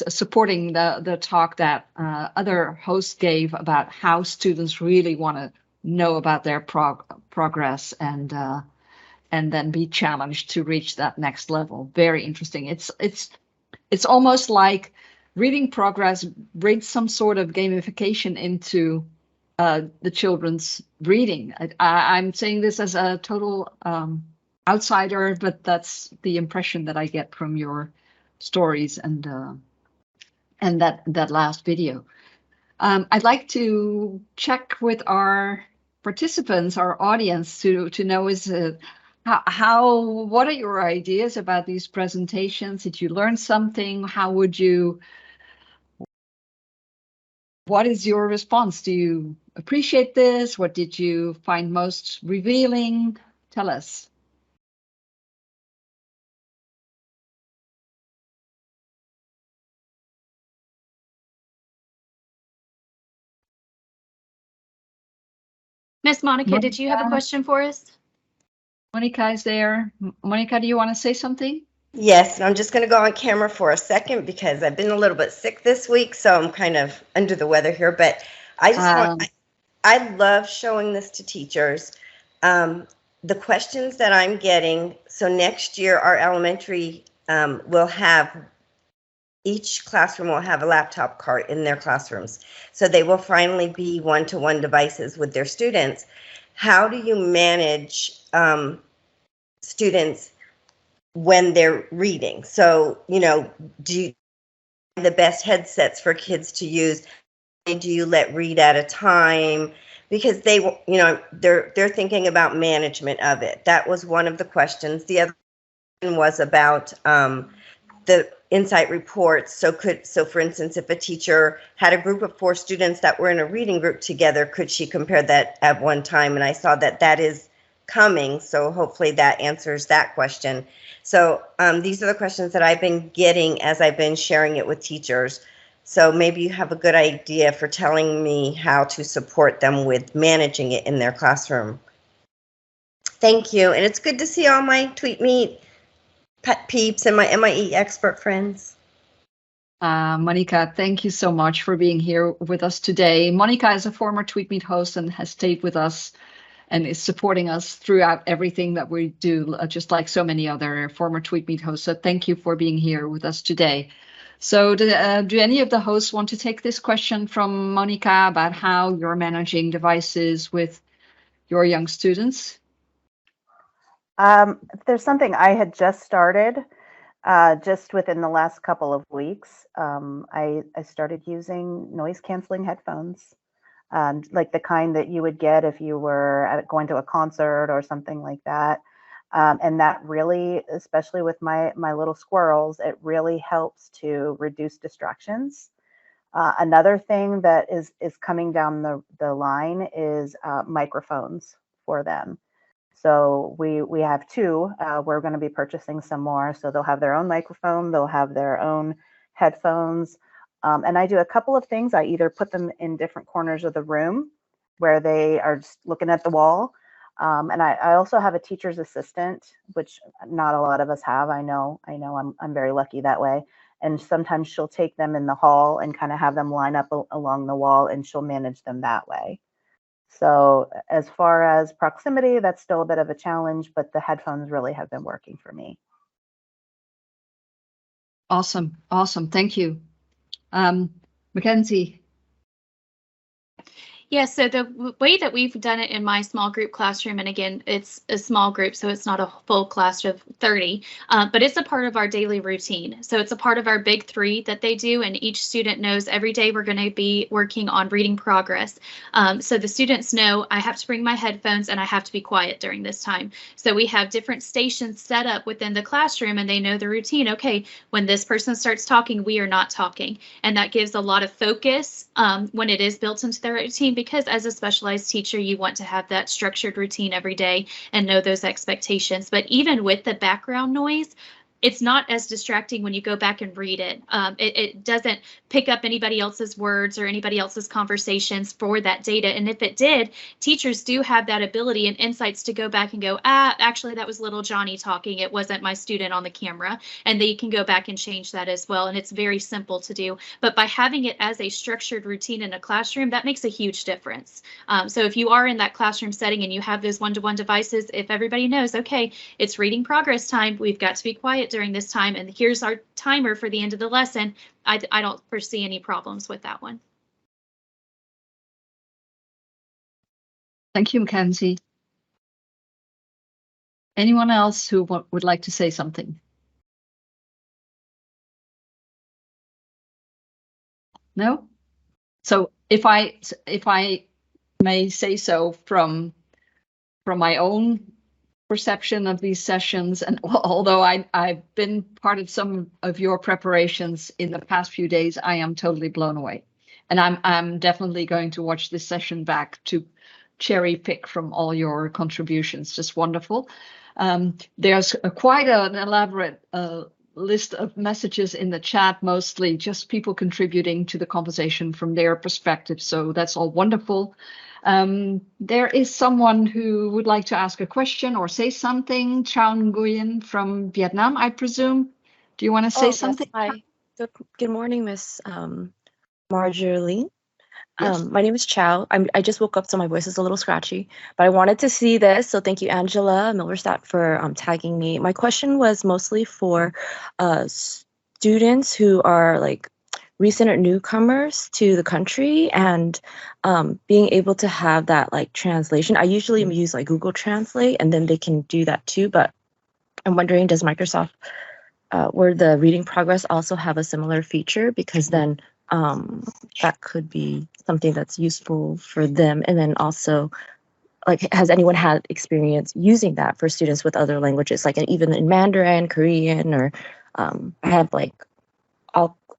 supporting the talk that other hosts gave about how students really want to know about their progress and then be challenged to reach that next level. Very interesting. It's almost like reading progress brings some sort of gamification into the children's reading. I'm saying this as a total outsider, but that's the impression that I get from your stories and that last video. I'd like to check with our participants, our audience, to know what are your ideas about these presentations? Did you learn something? What is your response? Do you appreciate this? What did you find most revealing? Tell us. Miss Monica, did you have a question for us? Monica is there. Monica, do you want to say something? Yes, and I'm just going to go on camera for a second because I've been a little bit sick this week, so I'm kind of under the weather here. But I love showing this to teachers. The questions that I'm getting, so next year our elementary each classroom will have a laptop cart in their classrooms. So they will finally be one-to-one devices with their students. How do you manage students when they're reading? So, do you the best headsets for kids to use? Do you let read at a time? Because they're thinking about management of it. That was one of the questions. The other one was about the insight reports. So for instance, if a teacher had a group of 4 students that were in a reading group together, could she compare that at one time? And I saw that that is coming. So hopefully that answers that question. So these are the questions that I've been getting as I've been sharing it with teachers. So maybe you have a good idea for telling me how to support them with managing it in their classroom. Thank you. And it's good to see all my TweetMeet pet peeps and my MIE expert friends. Monica, thank you so much for being here with us today. Monica is a former TweetMeet host and has stayed with us and is supporting us throughout everything that we do, just like so many other former TweetMeet hosts. So thank you for being here with us today. So do any of the hosts want to take this question from Monica about how you're managing devices with your young students? There's something I had just started just within the last couple of weeks. I started using noise canceling headphones, like the kind that you would get if you were going to a concert or something like that. And that really, especially with my little squirrels, it really helps to reduce distractions. Another thing that is coming down the line is microphones for them. So we have 2. We're going to be purchasing some more. So they'll have their own microphone. They'll have their own headphones. And I do a couple of things. I either put them in different corners of the room where they are just looking at the wall. And I also have a teacher's assistant, which not a lot of us have. I know I'm very lucky that way. And sometimes she'll take them in the hall and kind of have them line up along the wall, and she'll manage them that way. So as far as proximity, that's still a bit of a challenge, but the headphones really have been working for me. Awesome. Thank you. Mackenzie. Yeah, so the way that we've done it in my small group classroom, and again, it's a small group, so it's not a full class of 30, but it's a part of our daily routine. So it's a part of our big 3 that they do, and each student knows every day we're going to be working on reading progress. So the students know I have to bring my headphones and I have to be quiet during this time. So we have different stations set up within the classroom, and they know the routine. Okay, when this person starts talking, we are not talking. And that gives a lot of focus when it is built into their routine, because as a specialized teacher, you want to have that structured routine every day and know those expectations. But even with the background noise, it's not as distracting when you go back and read it. It doesn't pick up anybody else's words or anybody else's conversations for that data. And if it did, teachers do have that ability and insights to go back and go, actually, that was little Johnny talking. It wasn't my student on the camera. And they can go back and change that as well. And it's very simple to do. But by having it as a structured routine in a classroom, that makes a huge difference. So if you are in that classroom setting and you have those one-to-one devices, if everybody knows, okay, it's reading progress time, we've got to be quiet during this time, and here's our timer for the end of the lesson, I don't foresee any problems with that one. Thank you, Mackenzie. Anyone else who would like to say something? No? So if I may say so from my own perception of these sessions, and although I've been part of some of your preparations in the past few days, I am totally blown away. And I'm definitely going to watch this session back to cherry pick from all your contributions. Just wonderful. There's quite an elaborate list of messages in the chat, mostly just people contributing to the conversation from their perspective. So that's all wonderful. There is someone who would like to ask a question or say something. Chao Nguyen from Vietnam, I presume. Do you want to say something? Yes, hi. Good morning, Miss Marjorie. Yes. My name is Chow. I just woke up, so my voice is a little scratchy, but I wanted to see this. So thank you, Angela Millerstadt, for tagging me. My question was mostly for students who are like recent newcomers to the country, and being able to have that like translation. I usually use like Google Translate, and then they can do that too. But I'm wondering, does Microsoft where the reading progress also have a similar feature? Because then that could be something that's useful for them. And then also, like, has anyone had experience using that for students with other languages, like even in Mandarin, Korean, or I have like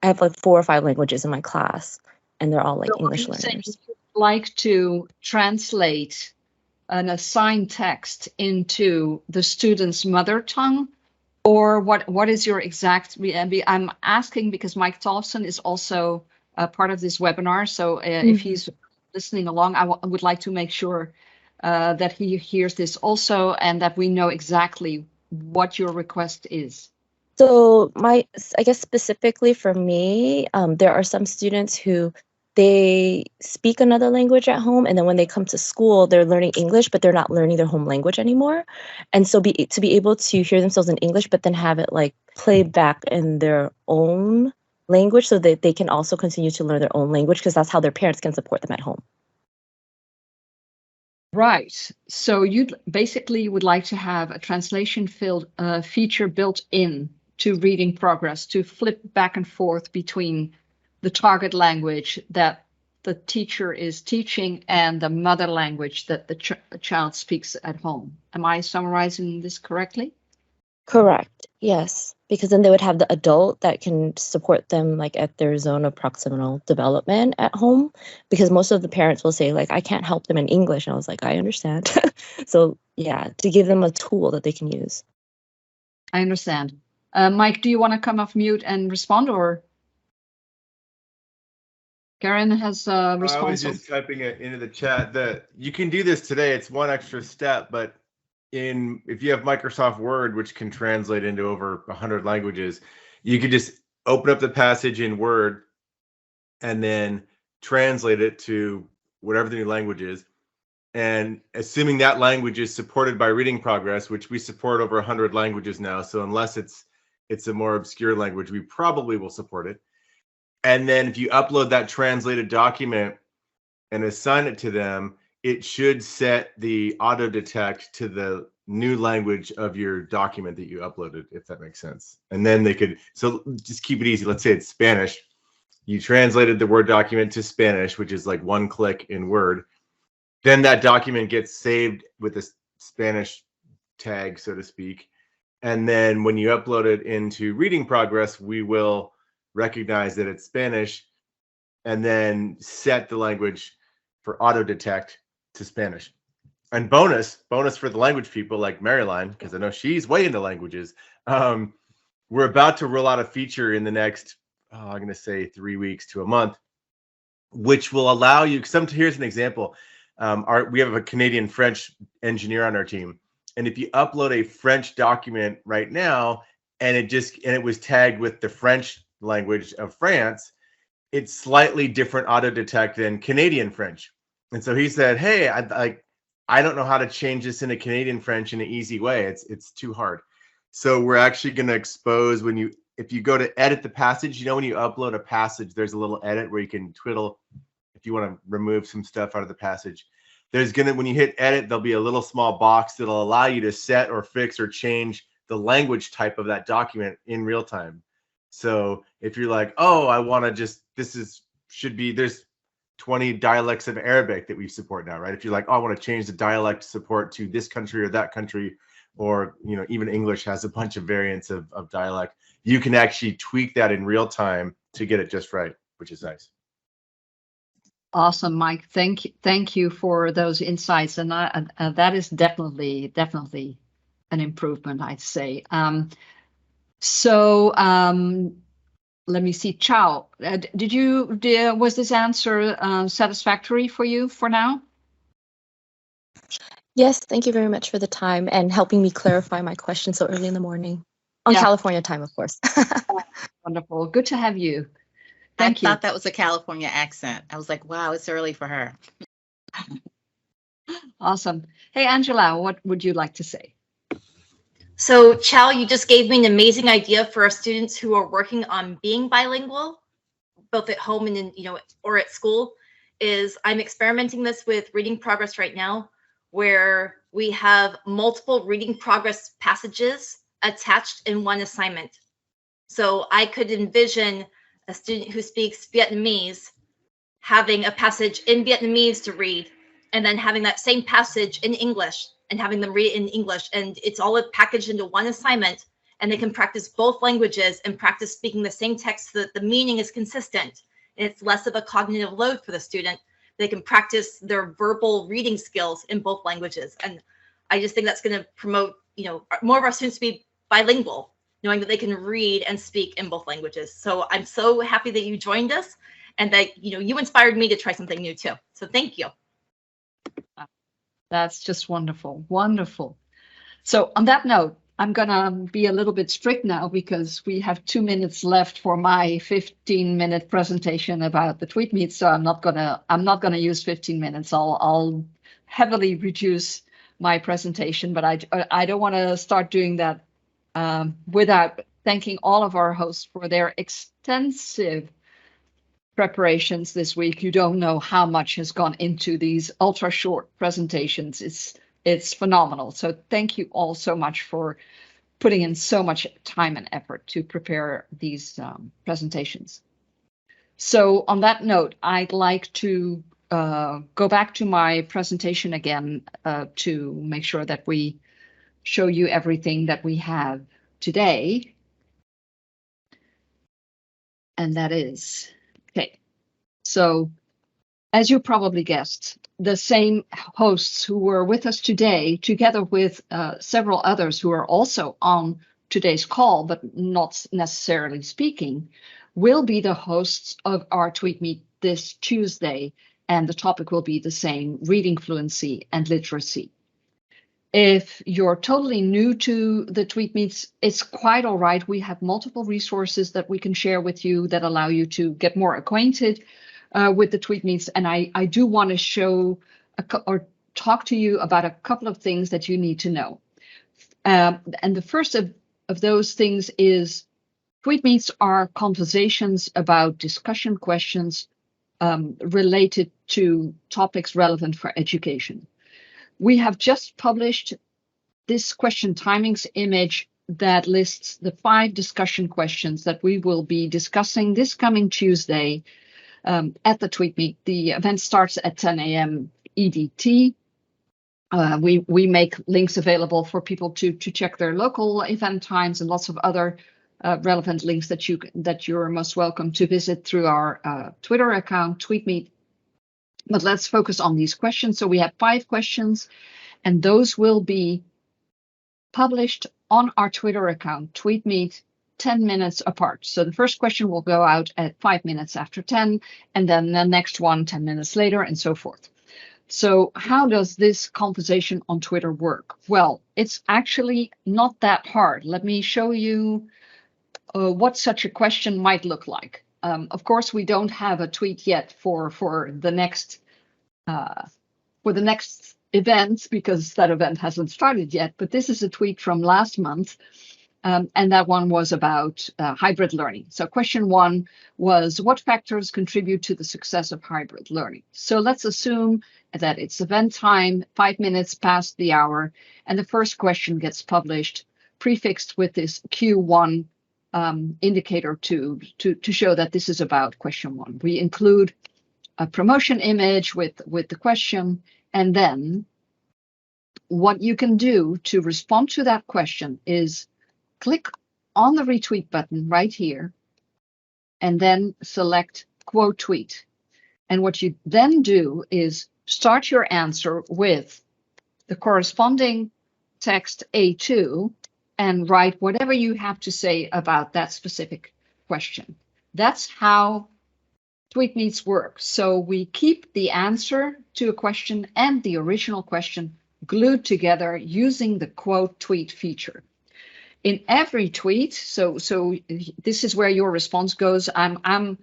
I have like 4 or 5 languages in my class, and they're all like So English are you saying learners. you'd like to translate an assigned text into the student's mother tongue? Or what is your exact, I'm asking because Mike Thompson is also a part of this webinar. So if he's listening along, I would like to make sure that he hears this also and that we know exactly what your request is. So I guess specifically for me, there are some students who they speak another language at home, and then when they come to school, they're learning English, but they're not learning their home language anymore. And so to be able to hear themselves in English, but then have it like played back in their own language so that they can also continue to learn their own language, because that's how their parents can support them at home. Right. So you basically would like to have a translation feature built in to reading progress to flip back and forth between the target language that the teacher is teaching and the mother language that the child speaks at home. Am I summarizing this correctly? Correct. Yes. Because then they would have the adult that can support them like at their zone of proximal development at home. Because most of the parents will say like, I can't help them in English. And I was like, I understand. So yeah, to give them a tool that they can use. I understand. Mike, do you want to come off mute and respond, or? Karen has a response. I was just typing it into the chat that you can do this today. It's one extra step, but if you have Microsoft Word, which can translate into over 100 languages, you could just open up the passage in Word and then translate it to whatever the new language is. And assuming that language is supported by Reading Progress, which we support over 100 languages now, so unless it's a more obscure language, we probably will support it. And then if you upload that translated document and assign it to them, it should set the auto detect to the new language of your document that you uploaded, if that makes sense. And then they could, so just keep it easy. Let's say it's Spanish. You translated the Word document to Spanish, which is like one click in Word. Then that document gets saved with a Spanish tag, so to speak. And then when you upload it into Reading Progress, we will recognize that it's Spanish and then set the language for auto detect to Spanish. And bonus for the language people like Maryline, because I know she's way into languages. We're about to roll out a feature in the next, I'm going to say 3 weeks to a month, which will allow you, here's an example. We have a Canadian French engineer on our team. And if you upload a French document right now, and it was tagged with the French language of France, it's slightly different auto detect than Canadian French. And so he said, hey, I don't know how to change this into Canadian French in an easy way. It's too hard. So we're actually going to expose if you go to edit the passage, when you upload a passage, there's a little edit where you can twiddle if you want to remove some stuff out of the passage. When you hit edit, there'll be a little small box that'll allow you to set or fix or change the language type of that document in real time. So if you're like, oh, I want to there's 20 dialects of Arabic that we support now, right? If you're like, oh, I want to change the dialect support to this country or that country, or even English has a bunch of variants of dialect, you can actually tweak that in real time to get it just right, which is nice. Awesome, Mike. Thank you for those insights, and that is definitely an improvement, I'd say. Let me see. Ciao. Was this answer satisfactory for you for now? Yes, thank you very much for the time and helping me clarify my question so early in the morning on California time, of course. Wonderful. Good to have you. I thought that was a California accent. I was like, wow, it's early for her. Awesome. Hey, Angela, what would you like to say? So, Chow, you just gave me an amazing idea for our students who are working on being bilingual, both at home and or at school. I'm experimenting this with Reading Progress right now, where we have multiple Reading Progress passages attached in one assignment. So I could envision a student who speaks Vietnamese having a passage in Vietnamese to read, and then having that same passage in English and having them read it in English. And it's all packaged into one assignment. and they can practice both languages and practice speaking the same text so that the meaning is consistent. And it's less of a cognitive load for the student. They can practice their verbal reading skills in both languages. And I just think that's going to promote, more of our students to be bilingual, knowing that they can read and speak in both languages. So I'm so happy that you joined us and that, you inspired me to try something new too. So thank you. That's just wonderful. Wonderful. So on that note, I'm going to be a little bit strict now because we have 2 minutes left for my 15-minute presentation about the TweetMeet. So I'm not going to use 15 minutes. I'll heavily reduce my presentation, but I don't want to start doing that without thanking all of our hosts for their extensive preparations this week. You don't know how much has gone into these ultra short presentations. It's phenomenal. So thank you all so much for putting in so much time and effort to prepare these presentations. So on that note, I'd like to go back to my presentation again to make sure that we show you everything that we have today. And that is, okay. So as you probably guessed, the same hosts who were with us today, together with several others who are also on today's call, but not necessarily speaking, will be the hosts of our TweetMeet this Tuesday. And the topic will be the same, reading fluency and literacy. If you're totally new to the TweetMeets, it's quite all right. We have multiple resources that we can share with you that allow you to get more acquainted with the TweetMeets. And I do want to show or talk to you about a couple of things that you need to know. And the first of those things is TweetMeets are conversations about discussion questions related to topics relevant for education. We have just published this question timings image that lists the 5 discussion questions that we will be discussing this coming Tuesday at the TweetMeet. The event starts at 10 a.m. EDT. We make links available for people to check their local event times and lots of other relevant links that you're most welcome to visit through our Twitter account, TweetMeet. But let's focus on these questions. So we have 5 questions, and those will be published on our Twitter account, TweetMeet, 10 minutes apart. So the first question will go out at 5 minutes after 10, and then the next one 10 minutes later, and so forth. So how does this conversation on Twitter work? Well, it's actually not that hard. Let me show you what such a question might look like. Of course, we don't have a tweet yet for the next event because that event hasn't started yet. But this is a tweet from last month, and that one was about hybrid learning. So question 1 was, what factors contribute to the success of hybrid learning? So let's assume that it's event time, 5 minutes past the hour, and the first question gets published, prefixed with this Q1 indicator to show that this is about question 1. We include a promotion image with the question, and then what you can do to respond to that question is click on the retweet button right here, and then select quote tweet. And what you then do is start your answer with the corresponding text A2 and write whatever you have to say about that specific question. That's how TweetMeets work. So we keep the answer to a question and the original question glued together using the quote tweet feature. In every tweet, so this is where your response goes. I'm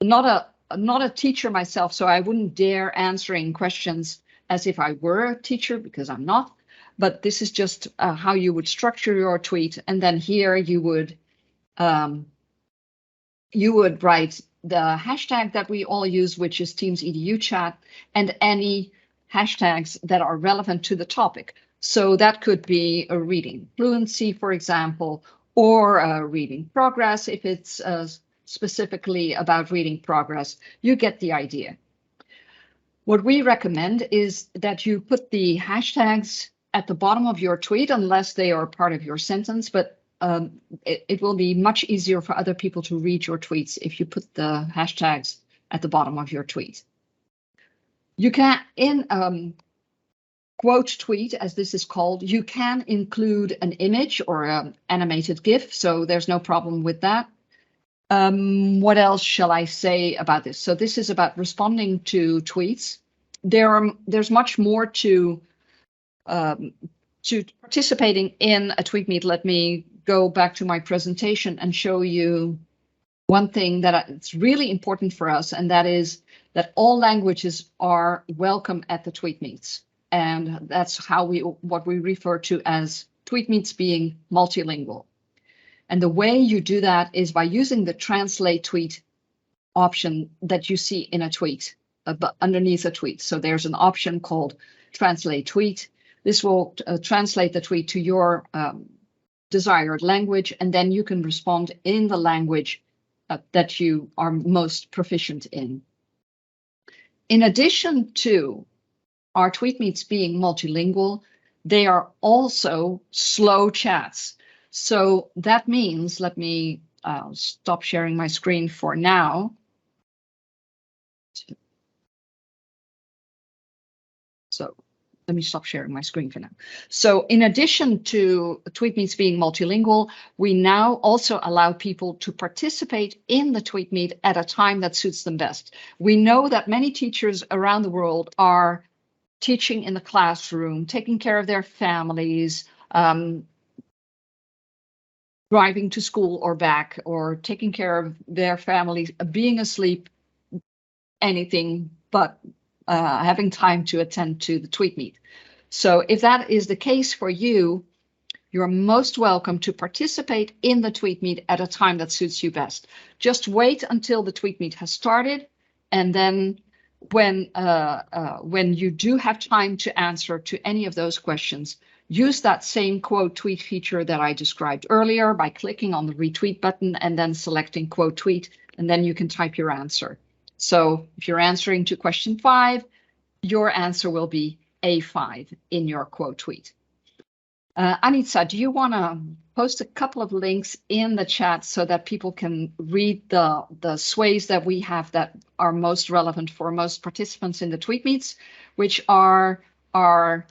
not a teacher myself, so I wouldn't dare answering questions as if I were a teacher, because I'm not. But this is just how you would structure your tweet, and then here you would write the hashtag that we all use, which is Teams EDU chat, and any hashtags that are relevant to the topic. So that could be a reading fluency, for example, or a reading progress if it's specifically about reading progress. You get the idea. What we recommend is that you put the hashtags at the bottom of your tweet, unless they are part of your sentence, but it will be much easier for other people to read your tweets if you put the hashtags at the bottom of your tweet. You can, in quote tweet, as this is called, you can include an image or an animated GIF, so there's no problem with that. What else shall I say about this? So this is about responding to tweets. There's much more to participating in a TweetMeet. Let me go back to my presentation and show you one thing that it's really important for us, and that is that all languages are welcome at the TweetMeets. And that's what we refer to as TweetMeets being multilingual. And the way you do that is by using the translate tweet option that you see in a tweet, underneath a tweet. So there's an option called translate tweet. This will translate the tweet to your desired language, and then you can respond in the language that you are most proficient in. In addition to our TweetMeets being multilingual, they are also slow chats. So that means, let me stop sharing my screen for now. So let me stop sharing my screen for now. So in addition to TweetMeets being multilingual, we now also allow people to participate in the TweetMeet at a time that suits them best. We know that many teachers around the world are teaching in the classroom, taking care of their families, driving to school or back, or taking care of their families, being asleep, anything but having time to attend to the TweetMeet. So if that is the case for you, you're most welcome to participate in the TweetMeet at a time that suits you best. Just wait until the TweetMeet has started, and then when you do have time to answer to any of those questions, use that same quote tweet feature that I described earlier by clicking on the retweet button and then selecting quote tweet, and then you can type your answer. So if you're answering to question 5, your answer will be A5 in your quote tweet. Anitza, do you want to post a couple of links in the chat so that people can read the sways that we have that are most relevant for most participants in the TweetMeets, which are our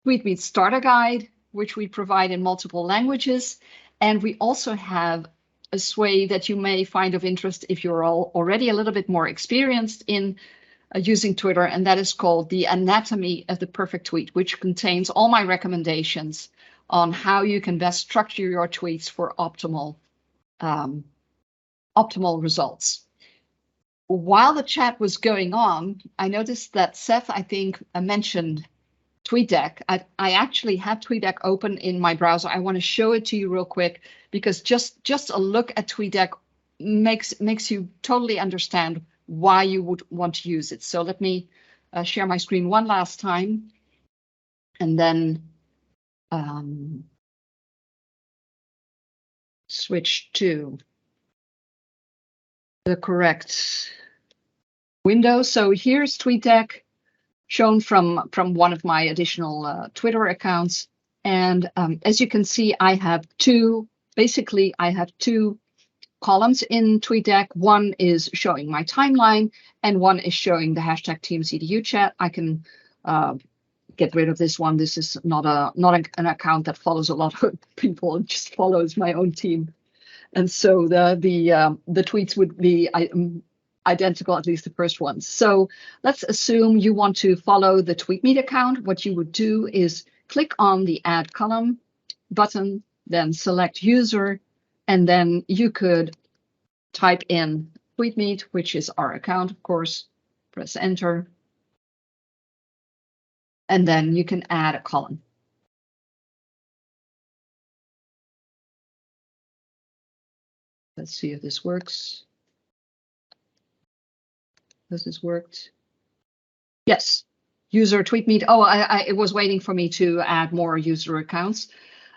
TweetMeet Starter Guide, which we provide in multiple languages. And we also have a sway that you may find of interest if you're already a little bit more experienced in using Twitter, and that is called the Anatomy of the Perfect Tweet, which contains all my recommendations on how you can best structure your tweets for optimal results. While the chat was going on, I noticed that Seth, I think, mentioned TweetDeck. I actually have TweetDeck open in my browser. I want to show it to you real quick, because just a look at TweetDeck makes you totally understand why you would want to use it. So let me share my screen one last time, and then switch to the correct window. So here's TweetDeck shown from one of my additional Twitter accounts. And as you can see, I have two columns in TweetDeck. One is showing my timeline, and one is showing the hashtag TeamsEDU chat. I can get rid of this one. This is not an account that follows a lot of people. It just follows my own team, and so the tweets would be identical, at least the first ones. So let's assume you want to follow the TweetMeet account. What you would do is click on the Add Column button, then select User, and then you could type in TweetMeet, which is our account, of course, press Enter, and then you can add a column. Let's see if this works. Has this worked? Yes. User TweetMeet. Oh, it was waiting for me to add more user accounts.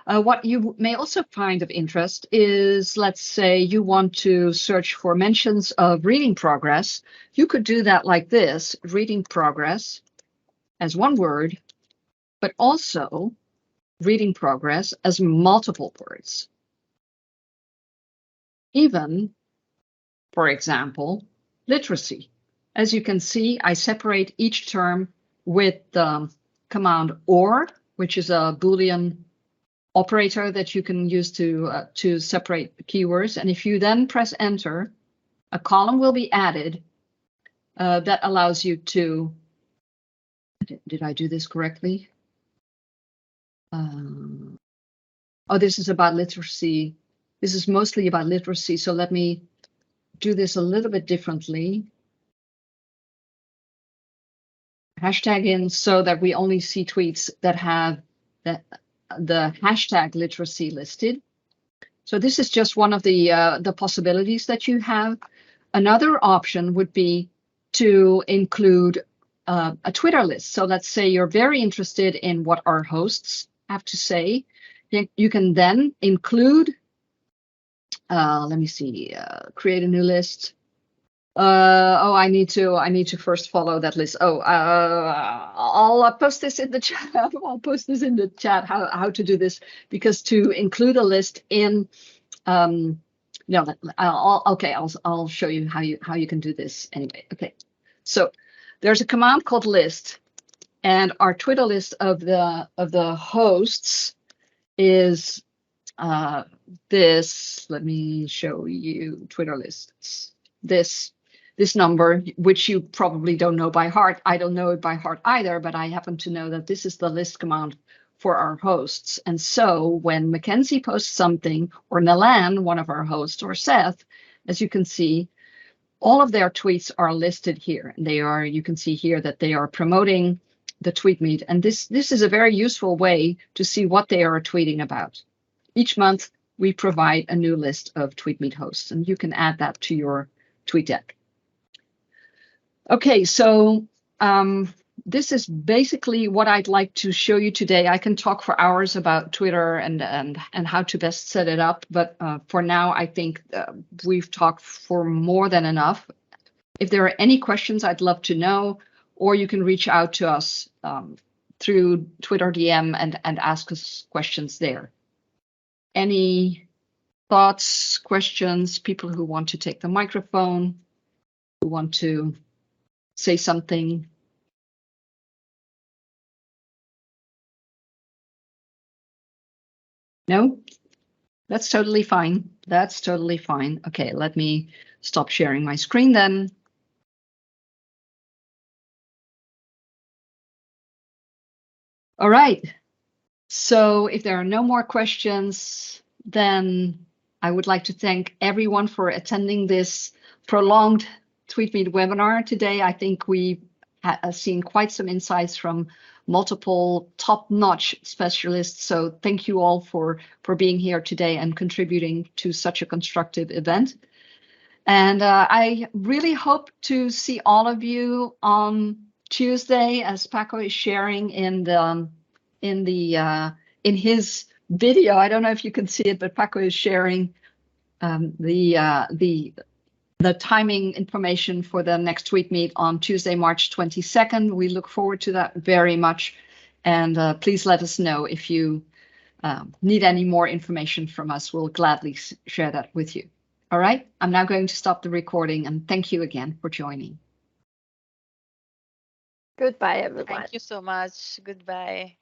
What you may also find of interest is, let's say you want to search for mentions of reading progress. You could do that like this, reading progress as one word, but also reading progress as multiple words. Even, for example, literacy. As you can see, I separate each term with the command OR, which is a Boolean operator that you can use to separate the keywords. And if you then press enter, a column will be added that allows you to, did I do this correctly? Oh, this is about literacy. This is mostly about literacy. So let me do this a little bit differently. Hashtag in so that we only see tweets that have the hashtag literacy listed. So this is just one of the possibilities that you have. Another option would be to include a Twitter list. So let's say you're very interested in what our hosts have to say. You can then include, let me see, create a new list. Oh, I need to first follow that list. Oh, I'll post this in the chat. I'll post this in the chat how to do this, because to include a list in no, I'll show you how you can do this anyway. Okay, so there's a command called list, and our Twitter list of the hosts is this. Let me show you Twitter lists. This number, which you probably don't know by heart. I don't know it by heart either, but I happen to know that this is the list command for our hosts. And so when Mackenzie posts something, or Nalan, one of our hosts, or Seth, as you can see, all of their tweets are listed here. And you can see here that they are promoting the TweetMeet. And this is a very useful way to see what they are tweeting about. Each month, we provide a new list of TweetMeet hosts, and you can add that to your TweetDeck. Okay, so this is basically what I'd like to show you today. I can talk for hours about Twitter and how to best set it up, but for now, I think we've talked for more than enough. If there are any questions, I'd love to know, or you can reach out to us through Twitter DM and ask us questions there. Any thoughts, questions, people who want to take the microphone, who want to say something? No? That's totally fine. That's totally fine. Okay, let me stop sharing my screen then. All right. So if there are no more questions, then I would like to thank everyone for attending this prolonged TweetMeet webinar today. I think we have seen quite some insights from multiple top-notch specialists. So thank you all for being here today and contributing to such a constructive event. And I really hope to see all of you on Tuesday, as Paco is sharing in his video. I don't know if you can see it, but Paco is sharing the timing information for the next TweetMeet on Tuesday, March 22nd. We look forward to that very much. And please let us know if you need any more information from us. We'll gladly share that with you. All right, I'm now going to stop the recording, and thank you again for joining. Goodbye, everyone. Thank you so much. Goodbye.